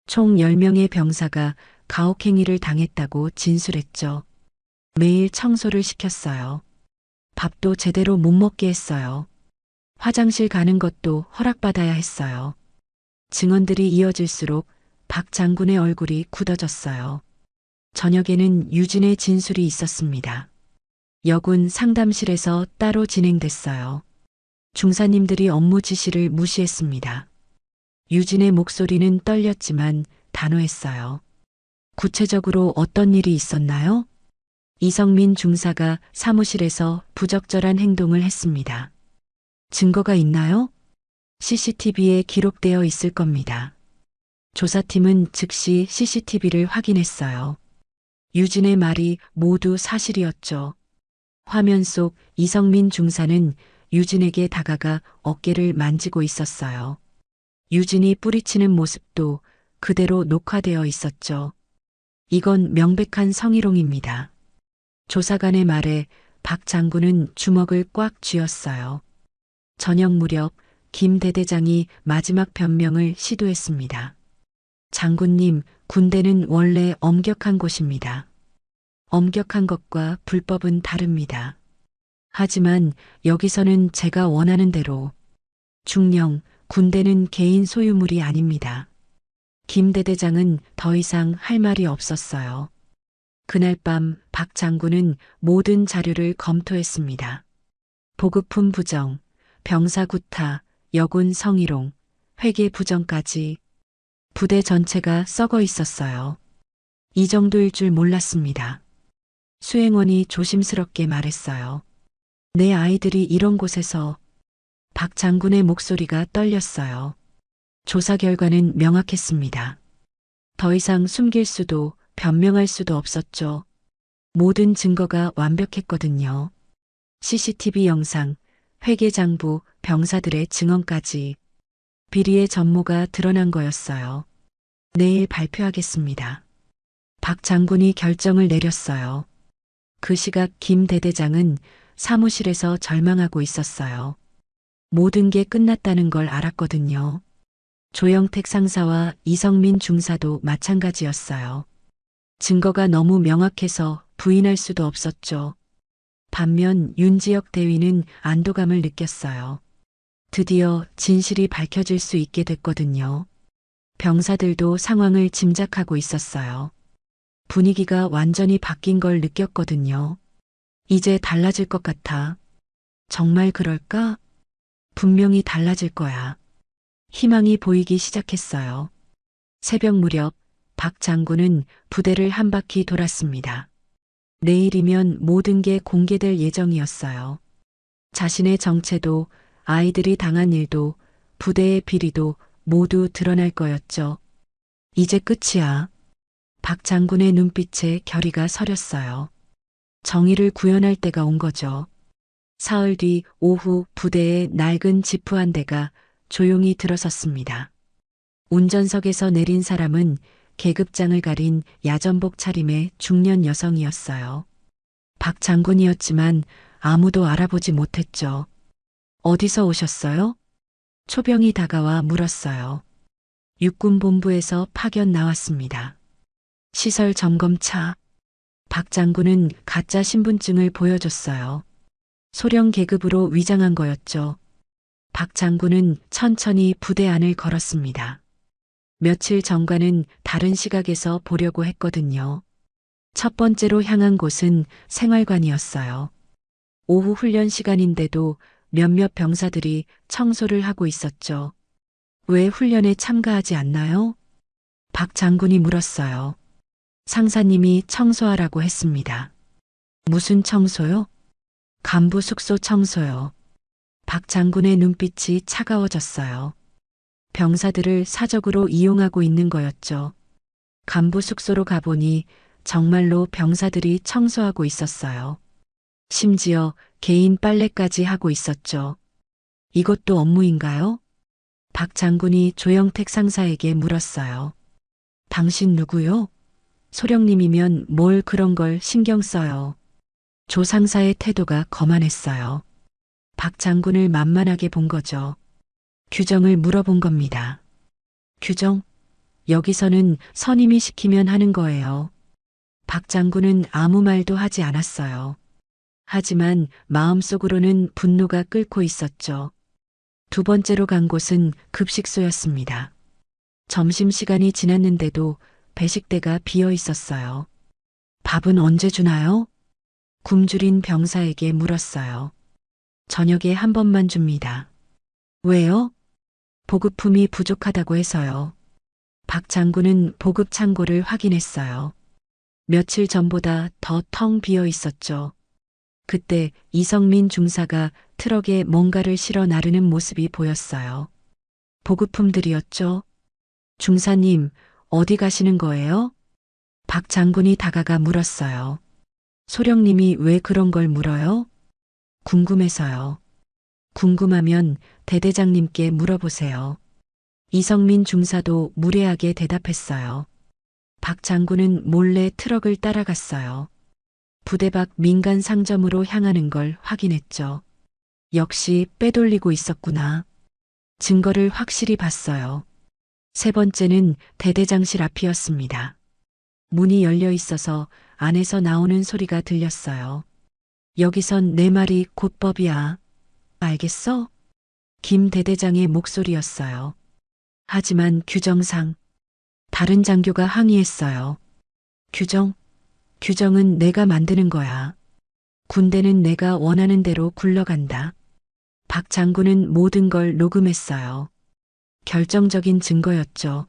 총 10명의 병사가 가혹행위를 당했다고 진술했죠. 매일 청소를 시켰어요. 밥도 제대로 못 먹게 했어요. 화장실 가는 것도 허락받아야 했어요. 증언들이 이어질수록 박 장군의 얼굴이 굳어졌어요. 저녁에는 유진의 진술이 있었습니다. 여군 상담실에서 따로 진행됐어요. 중사님들이 업무 지시를 무시했습니다. 유진의 목소리는 떨렸지만 단호했어요. 구체적으로 어떤 일이 있었나요? 이성민 중사가 사무실에서 부적절한 행동을 했습니다. 증거가 있나요? CCTV에 기록되어 있을 겁니다. 조사팀은 즉시 CCTV를 확인했어요. 유진의 말이 모두 사실이었죠. 화면 속 이성민 중사는 유진에게 다가가 어깨를 만지고 있었어요. 유진이 뿌리치는 모습도 그대로 녹화되어 있었죠. 이건 명백한 성희롱입니다. 조사관의 말에 박 장군은 주먹을 꽉 쥐었어요. 저녁 무렵 김 대대장이 마지막 변명을 시도했습니다. 장군님, 군대는 원래 엄격한 곳입니다. 엄격한 것과 불법은 다릅니다. 하지만 여기서는 제가 원하는 대로 중령, 군대는 개인 소유물이 아닙니다. 김 대대장은 더 이상 할 말이 없었어요. 그날 밤 박 장군은 모든 자료를 검토했습니다. 보급품 부정, 병사 구타, 여군 성희롱, 회계 부정까지 부대 전체가 썩어 있었어요. 이 정도일 줄 몰랐습니다. 수행원이 조심스럽게 말했어요. 내 아이들이 이런 곳에서. 박 장군의 목소리가 떨렸어요. 조사 결과는 명확했습니다. 더 이상 숨길 수도 변명할 수도 없었죠. 모든 증거가 완벽했거든요. CCTV 영상, 회계장부, 병사들의 증언까지. 비리의 전모가 드러난 거였어요. 내일 발표하겠습니다. 박 장군이 결정을 내렸어요. 그 시각 김 대대장은 사무실에서 절망하고 있었어요. 모든 게 끝났다는 걸 알았거든요. 조영택 상사와 이성민 중사도 마찬가지였어요. 증거가 너무 명확해서 부인할 수도 없었죠. 반면 윤지혁 대위는 안도감을 느꼈어요. 드디어 진실이 밝혀질 수 있게 됐거든요. 병사들도 상황을 짐작하고 있었어요. 분위기가 완전히 바뀐 걸 느꼈거든요. 이제 달라질 것 같아. 정말 그럴까? 분명히 달라질 거야. 희망이 보이기 시작했어요. 새벽 무렵 박 장군은 부대를 한 바퀴 돌았습니다. 내일이면 모든 게 공개될 예정이었어요. 자신의 정체도 아이들이 당한 일도 부대의 비리도 모두 드러날 거였죠. 이제 끝이야. 박 장군의 눈빛에 결의가 서렸어요. 정의를 구현할 때가 온 거죠. 사흘 뒤 오후 부대의 낡은 지프 한 대가 조용히 들어섰습니다. 운전석에서 내린 사람은 계급장을 가린 야전복 차림의 중년 여성이었어요. 박 장군이었지만 아무도 알아보지 못했죠. 어디서 오셨어요? 초병이 다가와 물었어요. 육군본부에서 파견 나왔습니다. 시설 점검차. 박 장군은 가짜 신분증을 보여줬어요. 소령 계급으로 위장한 거였죠. 박 장군은 천천히 부대 안을 걸었습니다. 며칠 전과는 다른 시각에서 보려고 했거든요. 첫 번째로 향한 곳은 생활관이었어요. 오후 훈련 시간인데도 몇몇 병사들이 청소를 하고 있었죠. 왜 훈련에 참가하지 않나요? 박 장군이 물었어요. 상사님이 청소하라고 했습니다. 무슨 청소요? 간부 숙소 청소요. 박 장군의 눈빛이 차가워졌어요. 병사들을 사적으로 이용하고 있는 거였죠. 간부 숙소로 가보니 정말로 병사들이 청소하고 있었어요. 심지어 개인 빨래까지 하고 있었죠. 이것도 업무인가요? 박 장군이 조영택 상사에게 물었어요. 당신 누구요? 소령님이면 뭘 그런 걸 신경 써요. 조 상사의 태도가 거만했어요. 박 장군을 만만하게 본 거죠. 규정을 물어본 겁니다. 규정? 여기서는 선임이 시키면 하는 거예요. 박 장군은 아무 말도 하지 않았어요. 하지만 마음속으로는 분노가 끓고 있었죠. 두 번째로 간 곳은 급식소였습니다. 점심시간이 지났는데도 배식대가 비어 있었어요. 밥은 언제 주나요? 굶주린 병사에게 물었어요. 저녁에 한 번만 줍니다. 왜요? 보급품이 부족하다고 해서요. 박 장군은 보급 창고를 확인했어요. 며칠 전보다 더 텅 비어 있었죠. 그때 이성민 중사가 트럭에 뭔가를 실어 나르는 모습이 보였어요. 보급품들이었죠. 중사님, 어디 가시는 거예요? 박 장군이 다가가 물었어요. 소령님이 왜 그런 걸 물어요? 궁금해서요. 궁금하면 대대장님께 물어보세요. 이성민 중사도 무례하게 대답했어요. 박 장군은 몰래 트럭을 따라갔어요. 부대 밖 민간 상점으로 향하는 걸 확인했죠. 역시 빼돌리고 있었구나. 증거를 확실히 봤어요. 세 번째는 대대장실 앞이었습니다. 문이 열려 있어서 안에서 나오는 소리가 들렸어요. 여기선 내 말이 곧 법이야. 알겠어? 김 대대장의 목소리였어요. 하지만 규정상 다른 장교가 항의했어요. 규정은 내가 만드는 거야. 군대는 내가 원하는 대로 굴러간다. 박 장군은 모든 걸 녹음했어요. 결정적인 증거였죠.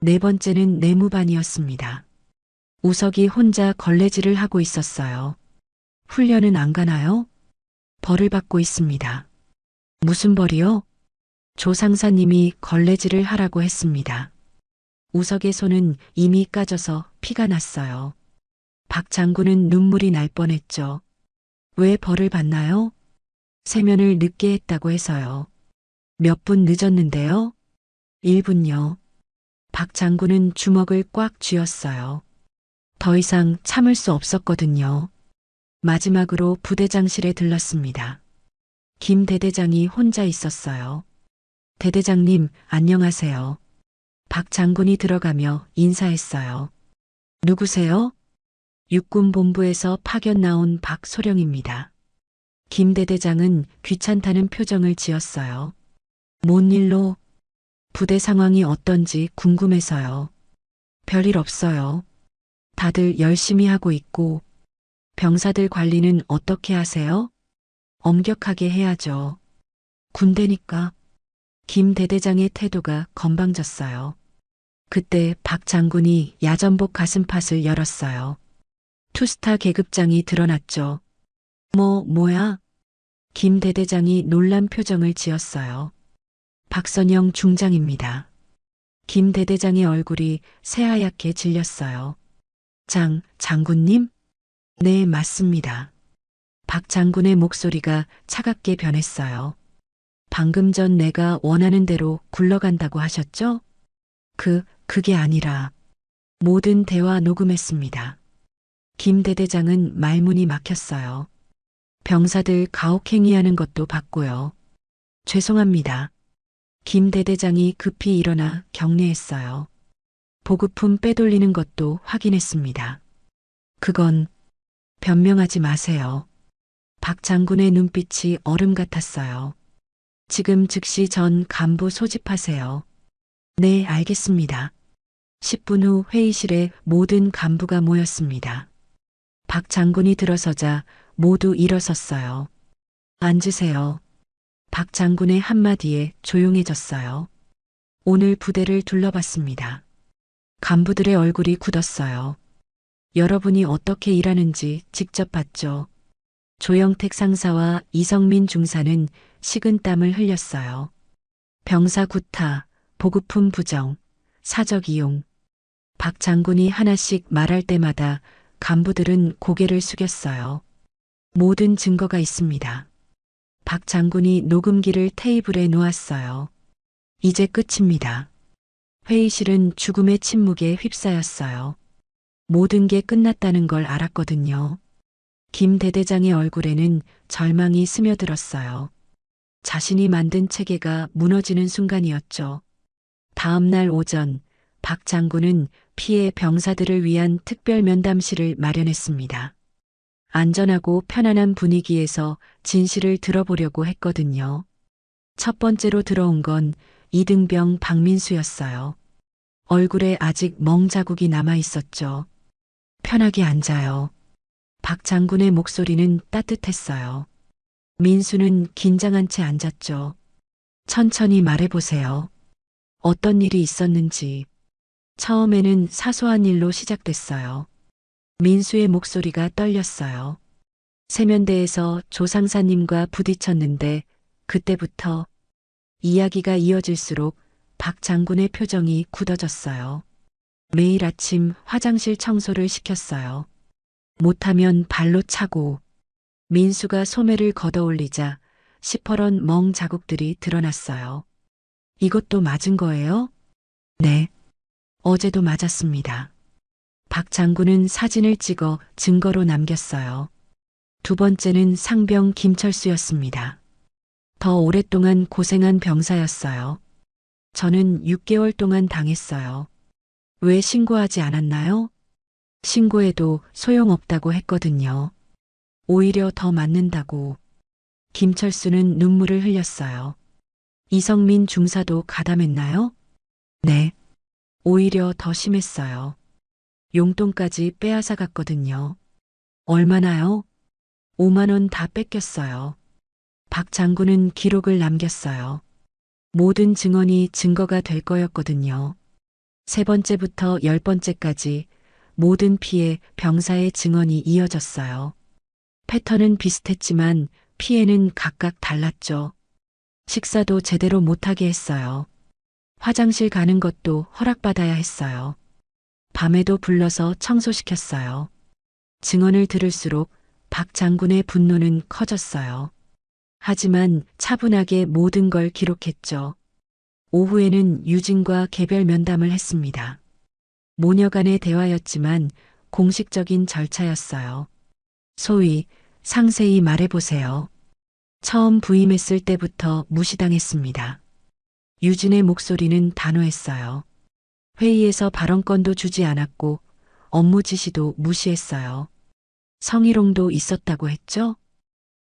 네 번째는 내무반이었습니다. 우석이 혼자 걸레질을 하고 있었어요. 훈련은 안 가나요? 벌을 받고 있습니다. 무슨 벌이요? 조 상사님이 걸레질을 하라고 했습니다. 우석의 손은 이미 까져서 피가 났어요. 박 장군은 눈물이 날 뻔했죠. 왜 벌을 받나요? 세면을 늦게 했다고 해서요. 몇 분 늦었는데요? 1분요. 박 장군은 주먹을 꽉 쥐었어요. 더 이상 참을 수 없었거든요. 마지막으로 부대장실에 들렀습니다. 김 대대장이 혼자 있었어요. 대대장님, 안녕하세요. 박 장군이 들어가며 인사했어요. 누구세요? 육군본부에서 파견 나온 박소령입니다. 김 대대장은 귀찮다는 표정을 지었어요. 뭔 일로? 부대 상황이 어떤지 궁금해서요. 별일 없어요. 다들 열심히 하고 있고, 병사들 관리는 어떻게 하세요? 엄격하게 해야죠. 군대니까. 김 대대장의 태도가 건방졌어요. 그때 박 장군이 야전복 가슴팟을 열었어요. 투스타 계급장이 드러났죠. 뭐야? 김 대대장이 놀란 표정을 지었어요. 박선영 중장입니다. 김 대대장의 얼굴이 새하얗게 질렸어요. 장군님? 네, 맞습니다. 박 장군의 목소리가 차갑게 변했어요. 방금 전 내가 원하는 대로 굴러간다고 하셨죠? 그게 아니라 모든 대화 녹음했습니다. 김 대대장은 말문이 막혔어요. 병사들 가혹행위하는 것도 봤고요. 죄송합니다. 김 대대장이 급히 일어나 격려했어요. 보급품 빼돌리는 것도 확인했습니다. 그건 변명하지 마세요. 박 장군의 눈빛이 얼음 같았어요. 지금 즉시 전 간부 소집하세요. 네, 알겠습니다. 10분 후 회의실에 모든 간부가 모였습니다. 박 장군이 들어서자 모두 일어섰어요. 앉으세요. 박 장군의 한마디에 조용해졌어요. 오늘 부대를 둘러봤습니다. 간부들의 얼굴이 굳었어요. 여러분이 어떻게 일하는지 직접 봤죠. 조영택 상사와 이성민 중사는 식은땀을 흘렸어요. 병사 구타, 보급품 부정, 사적 이용. 박 장군이 하나씩 말할 때마다 간부들은 고개를 숙였어요. 모든 증거가 있습니다. 박 장군이 녹음기를 테이블에 놓았어요. 이제 끝입니다. 회의실은 죽음의 침묵에 휩싸였어요. 모든 게 끝났다는 걸 알았거든요. 김 대대장의 얼굴에는 절망이 스며들었어요. 자신이 만든 체계가 무너지는 순간이었죠. 다음 날 오전, 박 장군은 피해 병사들을 위한 특별 면담실을 마련했습니다. 안전하고 편안한 분위기에서 진실을 들어보려고 했거든요. 첫 번째로 들어온 건 이등병 박민수였어요. 얼굴에 아직 멍 자국이 남아 있었죠. 편하게 앉아요. 박 장군의 목소리는 따뜻했어요. 민수는 긴장한 채 앉았죠. 천천히 말해보세요. 어떤 일이 있었는지. 처음에는 사소한 일로 시작됐어요. 민수의 목소리가 떨렸어요. 세면대에서 조상사님과 부딪혔는데 그때부터 이야기가 이어질수록 박 장군의 표정이 굳어졌어요. 매일 아침 화장실 청소를 시켰어요. 못하면 발로 차고. 민수가 소매를 걷어올리자 시퍼런 멍 자국들이 드러났어요. 이것도 맞은 거예요? 네. 어제도 맞았습니다. 박 장군은 사진을 찍어 증거로 남겼어요. 두 번째는 상병 김철수였습니다. 더 오랫동안 고생한 병사였어요. 저는 6개월 동안 당했어요. 왜 신고하지 않았나요? 신고해도 소용없다고 했거든요. 오히려 더 맞는다고. 김철수는 눈물을 흘렸어요. 이성민 중사도 가담했나요? 네. 오히려 더 심했어요. 용돈까지 빼앗아 갔거든요. 얼마나요? 5만 원 다 뺏겼어요. 박 장군은 기록을 남겼어요. 모든 증언이 증거가 될 거였거든요. 세 번째부터 10번째까지 모든 피해 병사의 증언이 이어졌어요. 패턴은 비슷했지만 피해는 각각 달랐죠. 식사도 제대로 못하게 했어요. 화장실 가는 것도 허락받아야 했어요. 밤에도 불러서 청소시켰어요. 증언을 들을수록 박 장군의 분노는 커졌어요. 하지만 차분하게 모든 걸 기록했죠. 오후에는 유진과 개별 면담을 했습니다. 모녀 간의 대화였지만 공식적인 절차였어요. 소위 상세히 말해보세요. 처음 부임했을 때부터 무시당했습니다. 유진의 목소리는 단호했어요. 회의에서 발언권도 주지 않았고 업무 지시도 무시했어요. 성희롱도 있었다고 했죠?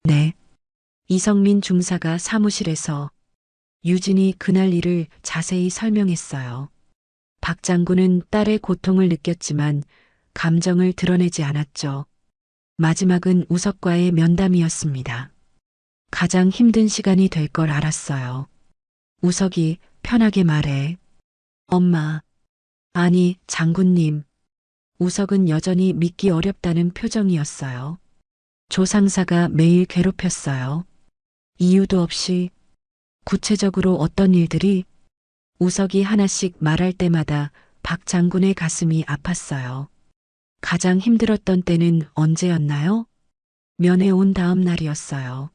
네. 이성민 중사가 사무실에서 유진이 그날 일을 자세히 설명했어요. 박 장군은 딸의 고통을 느꼈지만 감정을 드러내지 않았죠. 마지막은 우석과의 면담이었습니다. 가장 힘든 시간이 될 걸 알았어요. 우석이 편하게 말해. 엄마. 아니, 장군님. 우석은 여전히 믿기 어렵다는 표정이었어요. 조 상사가 매일 괴롭혔어요. 이유도 없이. 구체적으로 어떤 일들이? 우석이 하나씩 말할 때마다 박 장군의 가슴이 아팠어요. 가장 힘들었던 때는 언제였나요? 면회 온 다음 날이었어요.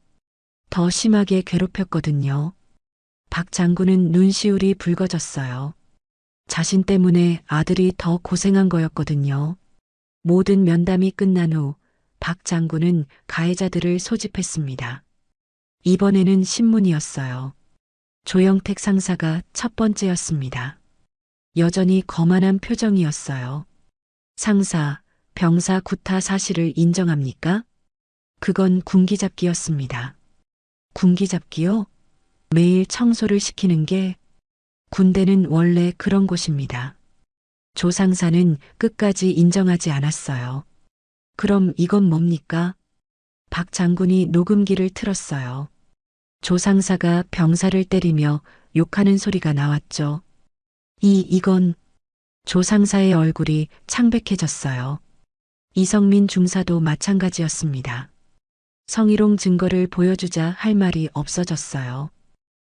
더 심하게 괴롭혔거든요. 박 장군은 눈시울이 붉어졌어요. 자신 때문에 아들이 더 고생한 거였거든요. 모든 면담이 끝난 후 박 장군은 가해자들을 소집했습니다. 이번에는 신문이었어요. 조영택 상사가 첫 번째였습니다. 여전히 거만한 표정이었어요. 상사, 병사 구타 사실을 인정합니까? 그건 군기잡기였습니다. 군기잡기요? 매일 청소를 시키는 게 군대는 원래 그런 곳입니다. 조상사는 끝까지 인정하지 않았어요. 그럼 이건 뭡니까? 박 장군이 녹음기를 틀었어요. 조상사가 병사를 때리며 욕하는 소리가 나왔죠. 이건 조상사의 얼굴이 창백해졌어요. 이성민 중사도 마찬가지였습니다. 성희롱 증거를 보여주자 할 말이 없어졌어요.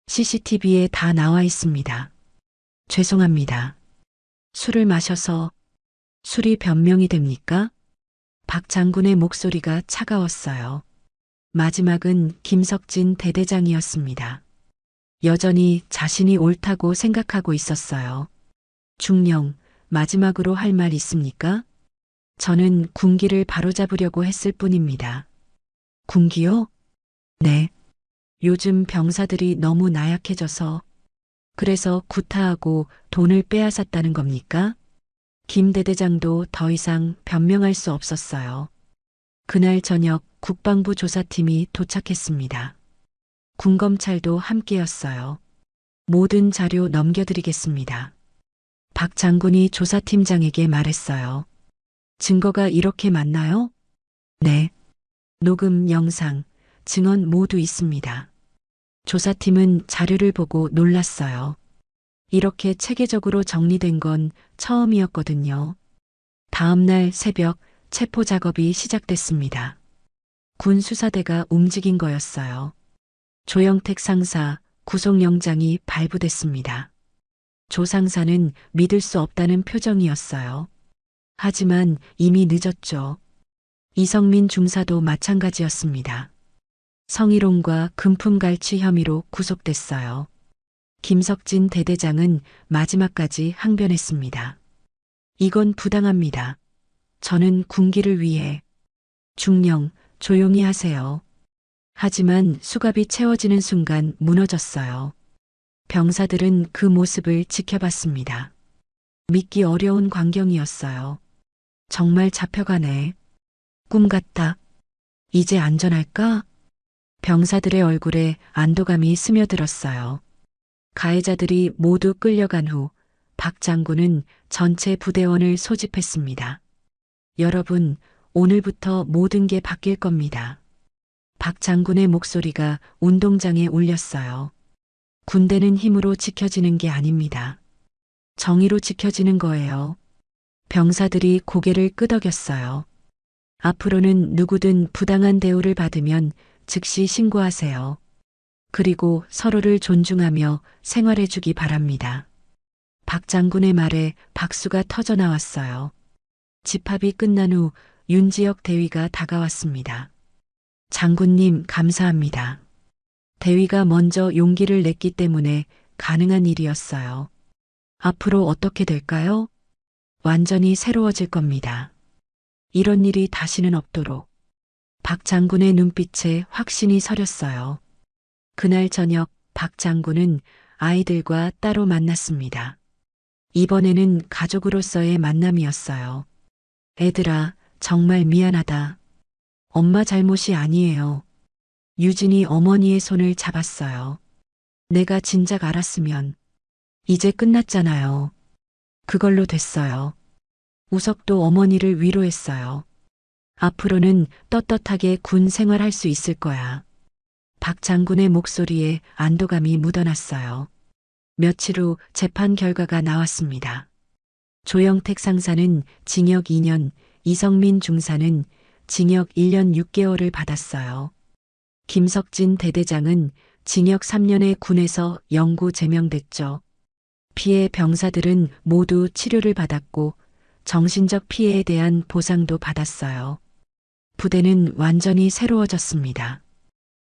CCTV에 다 나와 있습니다. 죄송합니다. 술을 마셔서 술이 변명이 됩니까? 박 장군의 목소리가 차가웠어요. 마지막은 김석진 대대장이었습니다. 여전히 자신이 옳다고 생각하고 있었어요. 중령, 마지막으로 할 말 있습니까? 저는 군기를 바로잡으려고 했을 뿐입니다. 군기요? 네. 요즘 병사들이 너무 나약해져서 그래서 구타하고 돈을 빼앗았다는 겁니까? 김 대대장도 더 이상 변명할 수 없었어요. 그날 저녁 국방부 조사팀이 도착했습니다. 군검찰도 함께였어요. 모든 자료 넘겨드리겠습니다. 박 장군이 조사팀장에게 말했어요. 증거가 이렇게 많나요? 네. 녹음, 영상, 증언 모두 있습니다. 조사팀은 자료를 보고 놀랐어요. 이렇게 체계적으로 정리된 건 처음이었거든요. 다음 날 새벽 체포 작업이 시작됐습니다. 군 수사대가 움직인 거였어요. 조영택 상사 구속영장이 발부됐습니다. 조 상사는 믿을 수 없다는 표정이었어요. 하지만 이미 늦었죠. 이성민 중사도 마찬가지였습니다. 성희롱과 금품갈취 혐의로 구속됐어요. 김석진 대대장은 마지막까지 항변했습니다. 이건 부당합니다. 저는 군기를 위해 중령 조용히 하세요. 하지만 수갑이 채워지는 순간 무너졌어요. 병사들은 그 모습을 지켜봤습니다. 믿기 어려운 광경이었어요. 정말 잡혀가네. 꿈 같다. 이제 안전할까? 병사들의 얼굴에 안도감이 스며들었어요. 가해자들이 모두 끌려간 후 박 장군은 전체 부대원을 소집했습니다. 여러분, 오늘부터 모든 게 바뀔 겁니다. 박 장군의 목소리가 운동장에 울렸어요. 군대는 힘으로 지켜지는 게 아닙니다. 정의로 지켜지는 거예요. 병사들이 고개를 끄덕였어요. 앞으로는 누구든 부당한 대우를 받으면 즉시 신고하세요. 그리고 서로를 존중하며 생활해 주기 바랍니다. 박 장군의 말에 박수가 터져 나왔어요. 집합이 끝난 후 윤지혁 대위가 다가왔습니다. 장군님 감사합니다. 대위가 먼저 용기를 냈기 때문에 가능한 일이었어요. 앞으로 어떻게 될까요? 완전히 새로워질 겁니다. 이런 일이 다시는 없도록. 박 장군의 눈빛에 확신이 서렸어요. 그날 저녁 박 장군은 아이들과 따로 만났습니다. 이번에는 가족으로서의 만남이었어요. 애들아, 정말 미안하다. 엄마 잘못이 아니에요. 유진이 어머니의 손을 잡았어요. 내가 진작 알았으면. 이제 끝났잖아요. 그걸로 됐어요. 우석도 어머니를 위로했어요. 앞으로는 떳떳하게 군 생활할 수 있을 거야. 박 장군의 목소리에 안도감이 묻어났어요. 며칠 후 재판 결과가 나왔습니다. 조영택 상사는 징역 2년, 이성민 중사는 징역 1년 6개월을 받았어요. 김석진 대대장은 징역 3년에 군에서 영구 제명됐죠. 피해 병사들은 모두 치료를 받았고 정신적 피해에 대한 보상도 받았어요. 부대는 완전히 새로워졌습니다.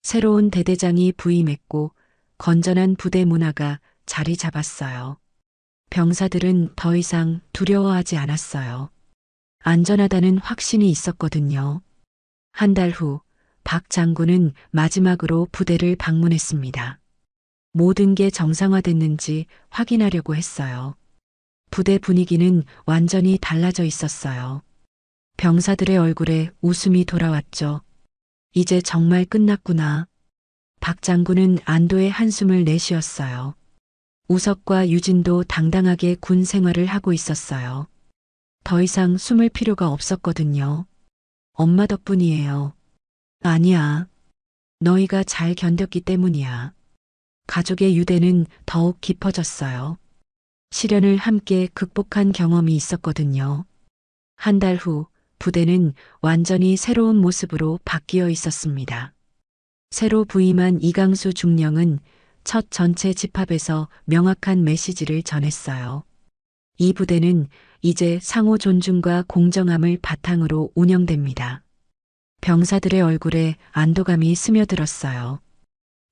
새로운 대대장이 부임했고 건전한 부대 문화가 자리 잡았어요. 병사들은 더 이상 두려워하지 않았어요. 안전하다는 확신이 있었거든요. 한 달 후 박 장군은 마지막으로 부대를 방문했습니다. 모든 게 정상화됐는지 확인하려고 했어요. 부대 분위기는 완전히 달라져 있었어요. 병사들의 얼굴에 웃음이 돌아왔죠. 이제 정말 끝났구나. 박 장군은 안도의 한숨을 내쉬었어요. 우석과 유진도 당당하게 군 생활을 하고 있었어요. 더 이상 숨을 필요가 없었거든요. 엄마 덕분이에요. 아니야. 너희가 잘 견뎠기 때문이야. 가족의 유대는 더욱 깊어졌어요. 시련을 함께 극복한 경험이 있었거든요. 한 달 후 부대는 완전히 새로운 모습으로 바뀌어 있었습니다. 새로 부임한 이강수 중령은 첫 전체 집합에서 명확한 메시지를 전했어요. 이 부대는 이제 상호 존중과 공정함을 바탕으로 운영됩니다. 병사들의 얼굴에 안도감이 스며들었어요.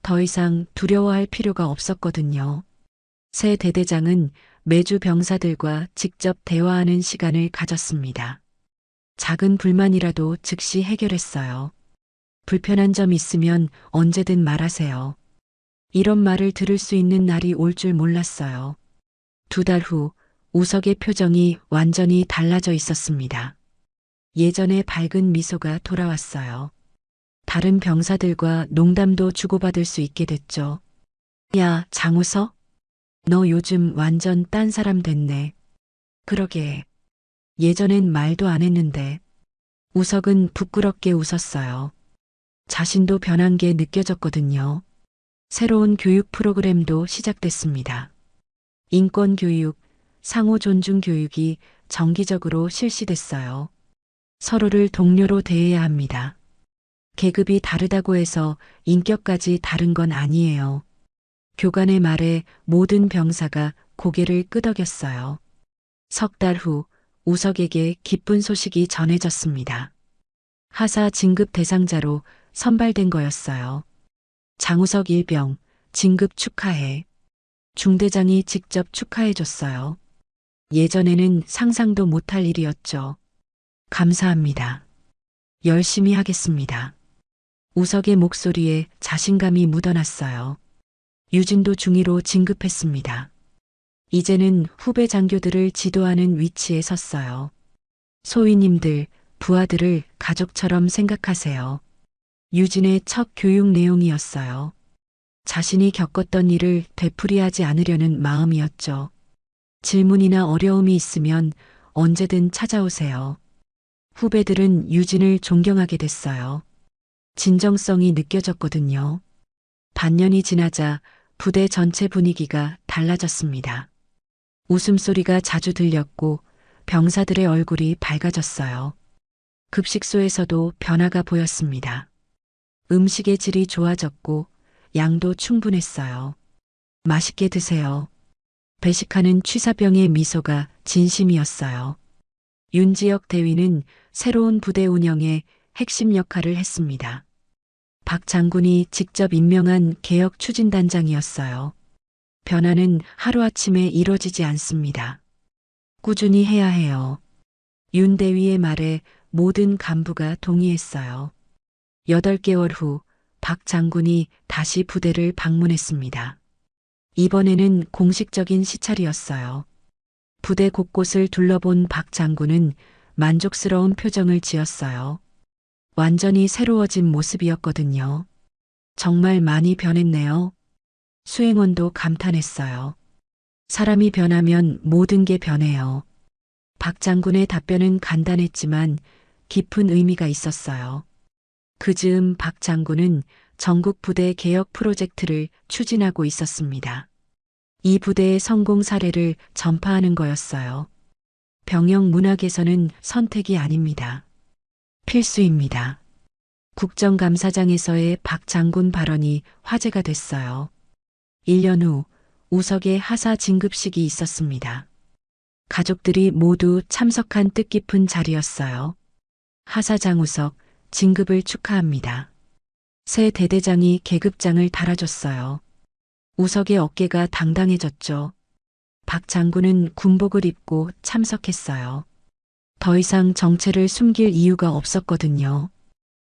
더 이상 두려워할 필요가 없었거든요. 새 대대장은 매주 병사들과 직접 대화하는 시간을 가졌습니다. 작은 불만이라도 즉시 해결했어요. 불편한 점 있으면 언제든 말하세요. 이런 말을 들을 수 있는 날이 올 줄 몰랐어요. 2달 후 우석의 표정이 완전히 달라져 있었습니다. 예전의 밝은 미소가 돌아왔어요. 다른 병사들과 농담도 주고받을 수 있게 됐죠. 야, 장우석? 너 요즘 완전 딴 사람 됐네. 그러게. 예전엔 말도 안 했는데. 우석은 부끄럽게 웃었어요. 자신도 변한 게 느껴졌거든요. 새로운 교육 프로그램도 시작됐습니다. 인권 교육, 상호 존중 교육이 정기적으로 실시됐어요. 서로를 동료로 대해야 합니다. 계급이 다르다고 해서 인격까지 다른 건 아니에요. 교관의 말에 모든 병사가 고개를 끄덕였어요. 3달 후 우석에게 기쁜 소식이 전해졌습니다. 하사 진급 대상자로 선발된 거였어요. 장우석 일병, 진급 축하해. 중대장이 직접 축하해줬어요. 예전에는 상상도 못할 일이었죠. 감사합니다. 열심히 하겠습니다. 우석의 목소리에 자신감이 묻어났어요. 유진도 중위로 진급했습니다. 이제는 후배 장교들을 지도하는 위치에 섰어요. 소위님들, 부하들을 가족처럼 생각하세요. 유진의 첫 교육 내용이었어요. 자신이 겪었던 일을 되풀이하지 않으려는 마음이었죠. 질문이나 어려움이 있으면 언제든 찾아오세요. 후배들은 유진을 존경하게 됐어요. 진정성이 느껴졌거든요. 반년이 지나자 부대 전체 분위기가 달라졌습니다. 웃음소리가 자주 들렸고 병사들의 얼굴이 밝아졌어요. 급식소에서도 변화가 보였습니다. 음식의 질이 좋아졌고 양도 충분했어요. 맛있게 드세요. 배식하는 취사병의 미소가 진심이었어요. 윤지혁 대위는 새로운 부대 운영에 핵심 역할을 했습니다. 박 장군이 직접 임명한 개혁 추진단장이었어요. 변화는 하루아침에 이뤄지지 않습니다. 꾸준히 해야 해요. 윤 대위의 말에 모든 간부가 동의했어요. 8개월 후 박 장군이 다시 부대를 방문했습니다. 이번에는 공식적인 시찰이었어요. 부대 곳곳을 둘러본 박 장군은 만족스러운 표정을 지었어요. 완전히 새로워진 모습이었거든요. 정말 많이 변했네요. 수행원도 감탄했어요. 사람이 변하면 모든 게 변해요. 박 장군의 답변은 간단했지만 깊은 의미가 있었어요. 그 즈음 박 장군은 전국 부대 개혁 프로젝트를 추진하고 있었습니다. 이 부대의 성공 사례를 전파하는 거였어요. 병영 문화 개선은 선택이 아닙니다. 필수입니다. 국정감사장에서의 박 장군 발언이 화제가 됐어요. 1년 후 우석의 하사 진급식이 있었습니다. 가족들이 모두 참석한 뜻깊은 자리였어요. 하사 장우석 진급을 축하합니다. 새 대대장이 계급장을 달아줬어요. 우석의 어깨가 당당해졌죠. 박 장군은 군복을 입고 참석했어요. 더 이상 정체를 숨길 이유가 없었거든요.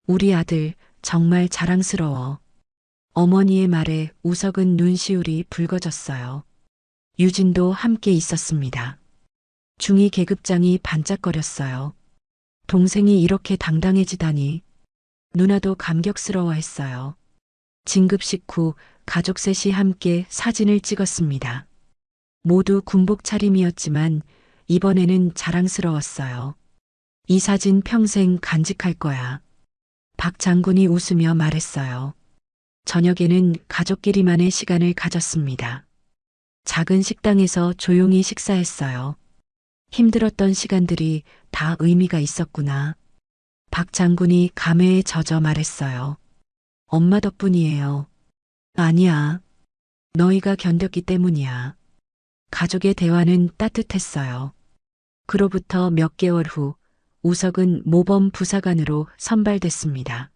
우리 아들 정말 자랑스러워. 어머니의 말에 우석은 눈시울이 붉어졌어요. 유진도 함께 있었습니다. 중위 계급장이 반짝거렸어요. 동생이 이렇게 당당해지다니. 누나도 감격스러워했어요. 진급식 후 가족 셋이 함께 사진을 찍었습니다. 모두 군복 차림이었지만 이번에는 자랑스러웠어요. 이 사진 평생 간직할 거야. 박 장군이 웃으며 말했어요. 저녁에는 가족끼리만의 시간을 가졌습니다. 작은 식당에서 조용히 식사했어요. 힘들었던 시간들이 다 의미가 있었구나. 박 장군이 감회에 젖어 말했어요. 엄마 덕분이에요. 아니야. 너희가 견뎠기 때문이야. 가족의 대화는 따뜻했어요. 그로부터 몇 개월 후 우석은 모범 부사관으로 선발됐습니다.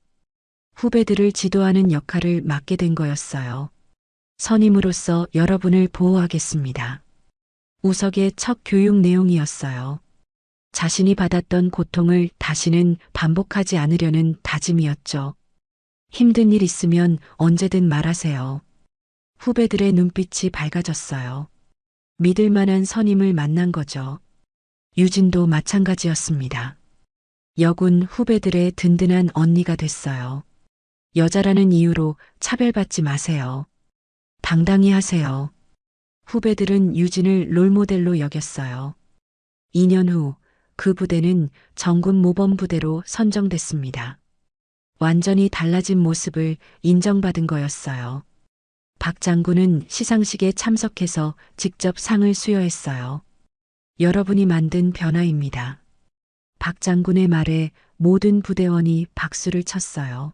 후배들을 지도하는 역할을 맡게 된 거였어요. 선임으로서 여러분을 보호하겠습니다. 우석의 첫 교육 내용이었어요. 자신이 받았던 고통을 다시는 반복하지 않으려는 다짐이었죠. 힘든 일 있으면 언제든 말하세요. 후배들의 눈빛이 밝아졌어요. 믿을 만한 선임을 만난 거죠. 유진도 마찬가지였습니다. 여군 후배들의 든든한 언니가 됐어요. 여자라는 이유로 차별받지 마세요. 당당히 하세요. 후배들은 유진을 롤모델로 여겼어요. 2년 후 그 부대는 정군 모범부대로 선정됐습니다. 완전히 달라진 모습을 인정받은 거였어요. 박 장군은 시상식에 참석해서 직접 상을 수여했어요. 여러분이 만든 변화입니다. 박 장군의 말에 모든 부대원이 박수를 쳤어요.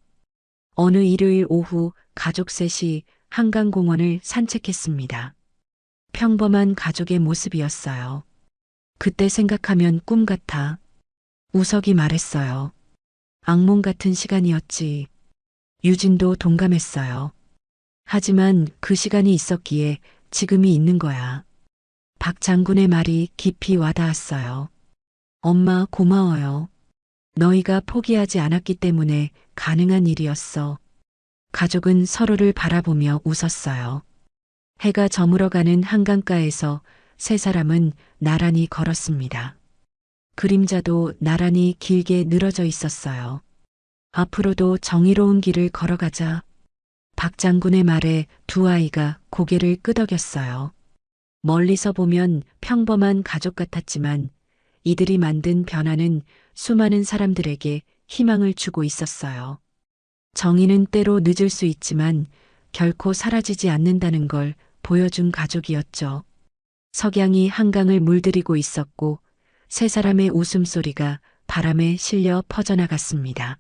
어느 일요일 오후 가족 셋이 한강공원을 산책했습니다. 평범한 가족의 모습이었어요. 그때 생각하면 꿈 같아. 우석이 말했어요. 악몽 같은 시간이었지. 유진도 동감했어요. 하지만 그 시간이 있었기에 지금이 있는 거야. 박 장군의 말이 깊이 와닿았어요. 엄마 고마워요. 너희가 포기하지 않았기 때문에 가능한 일이었어. 가족은 서로를 바라보며 웃었어요. 해가 저물어가는 한강가에서 세 사람은 나란히 걸었습니다. 그림자도 나란히 길게 늘어져 있었어요. 앞으로도 정의로운 길을 걸어가자. 박 장군의 말에 두 아이가 고개를 끄덕였어요. 멀리서 보면 평범한 가족 같았지만 이들이 만든 변화는 수많은 사람들에게 희망을 주고 있었어요. 정의는 때로 늦을 수 있지만 결코 사라지지 않는다는 걸 보여준 가족이었죠. 석양이 한강을 물들이고 있었고 세 사람의 웃음소리가 바람에 실려 퍼져나갔습니다.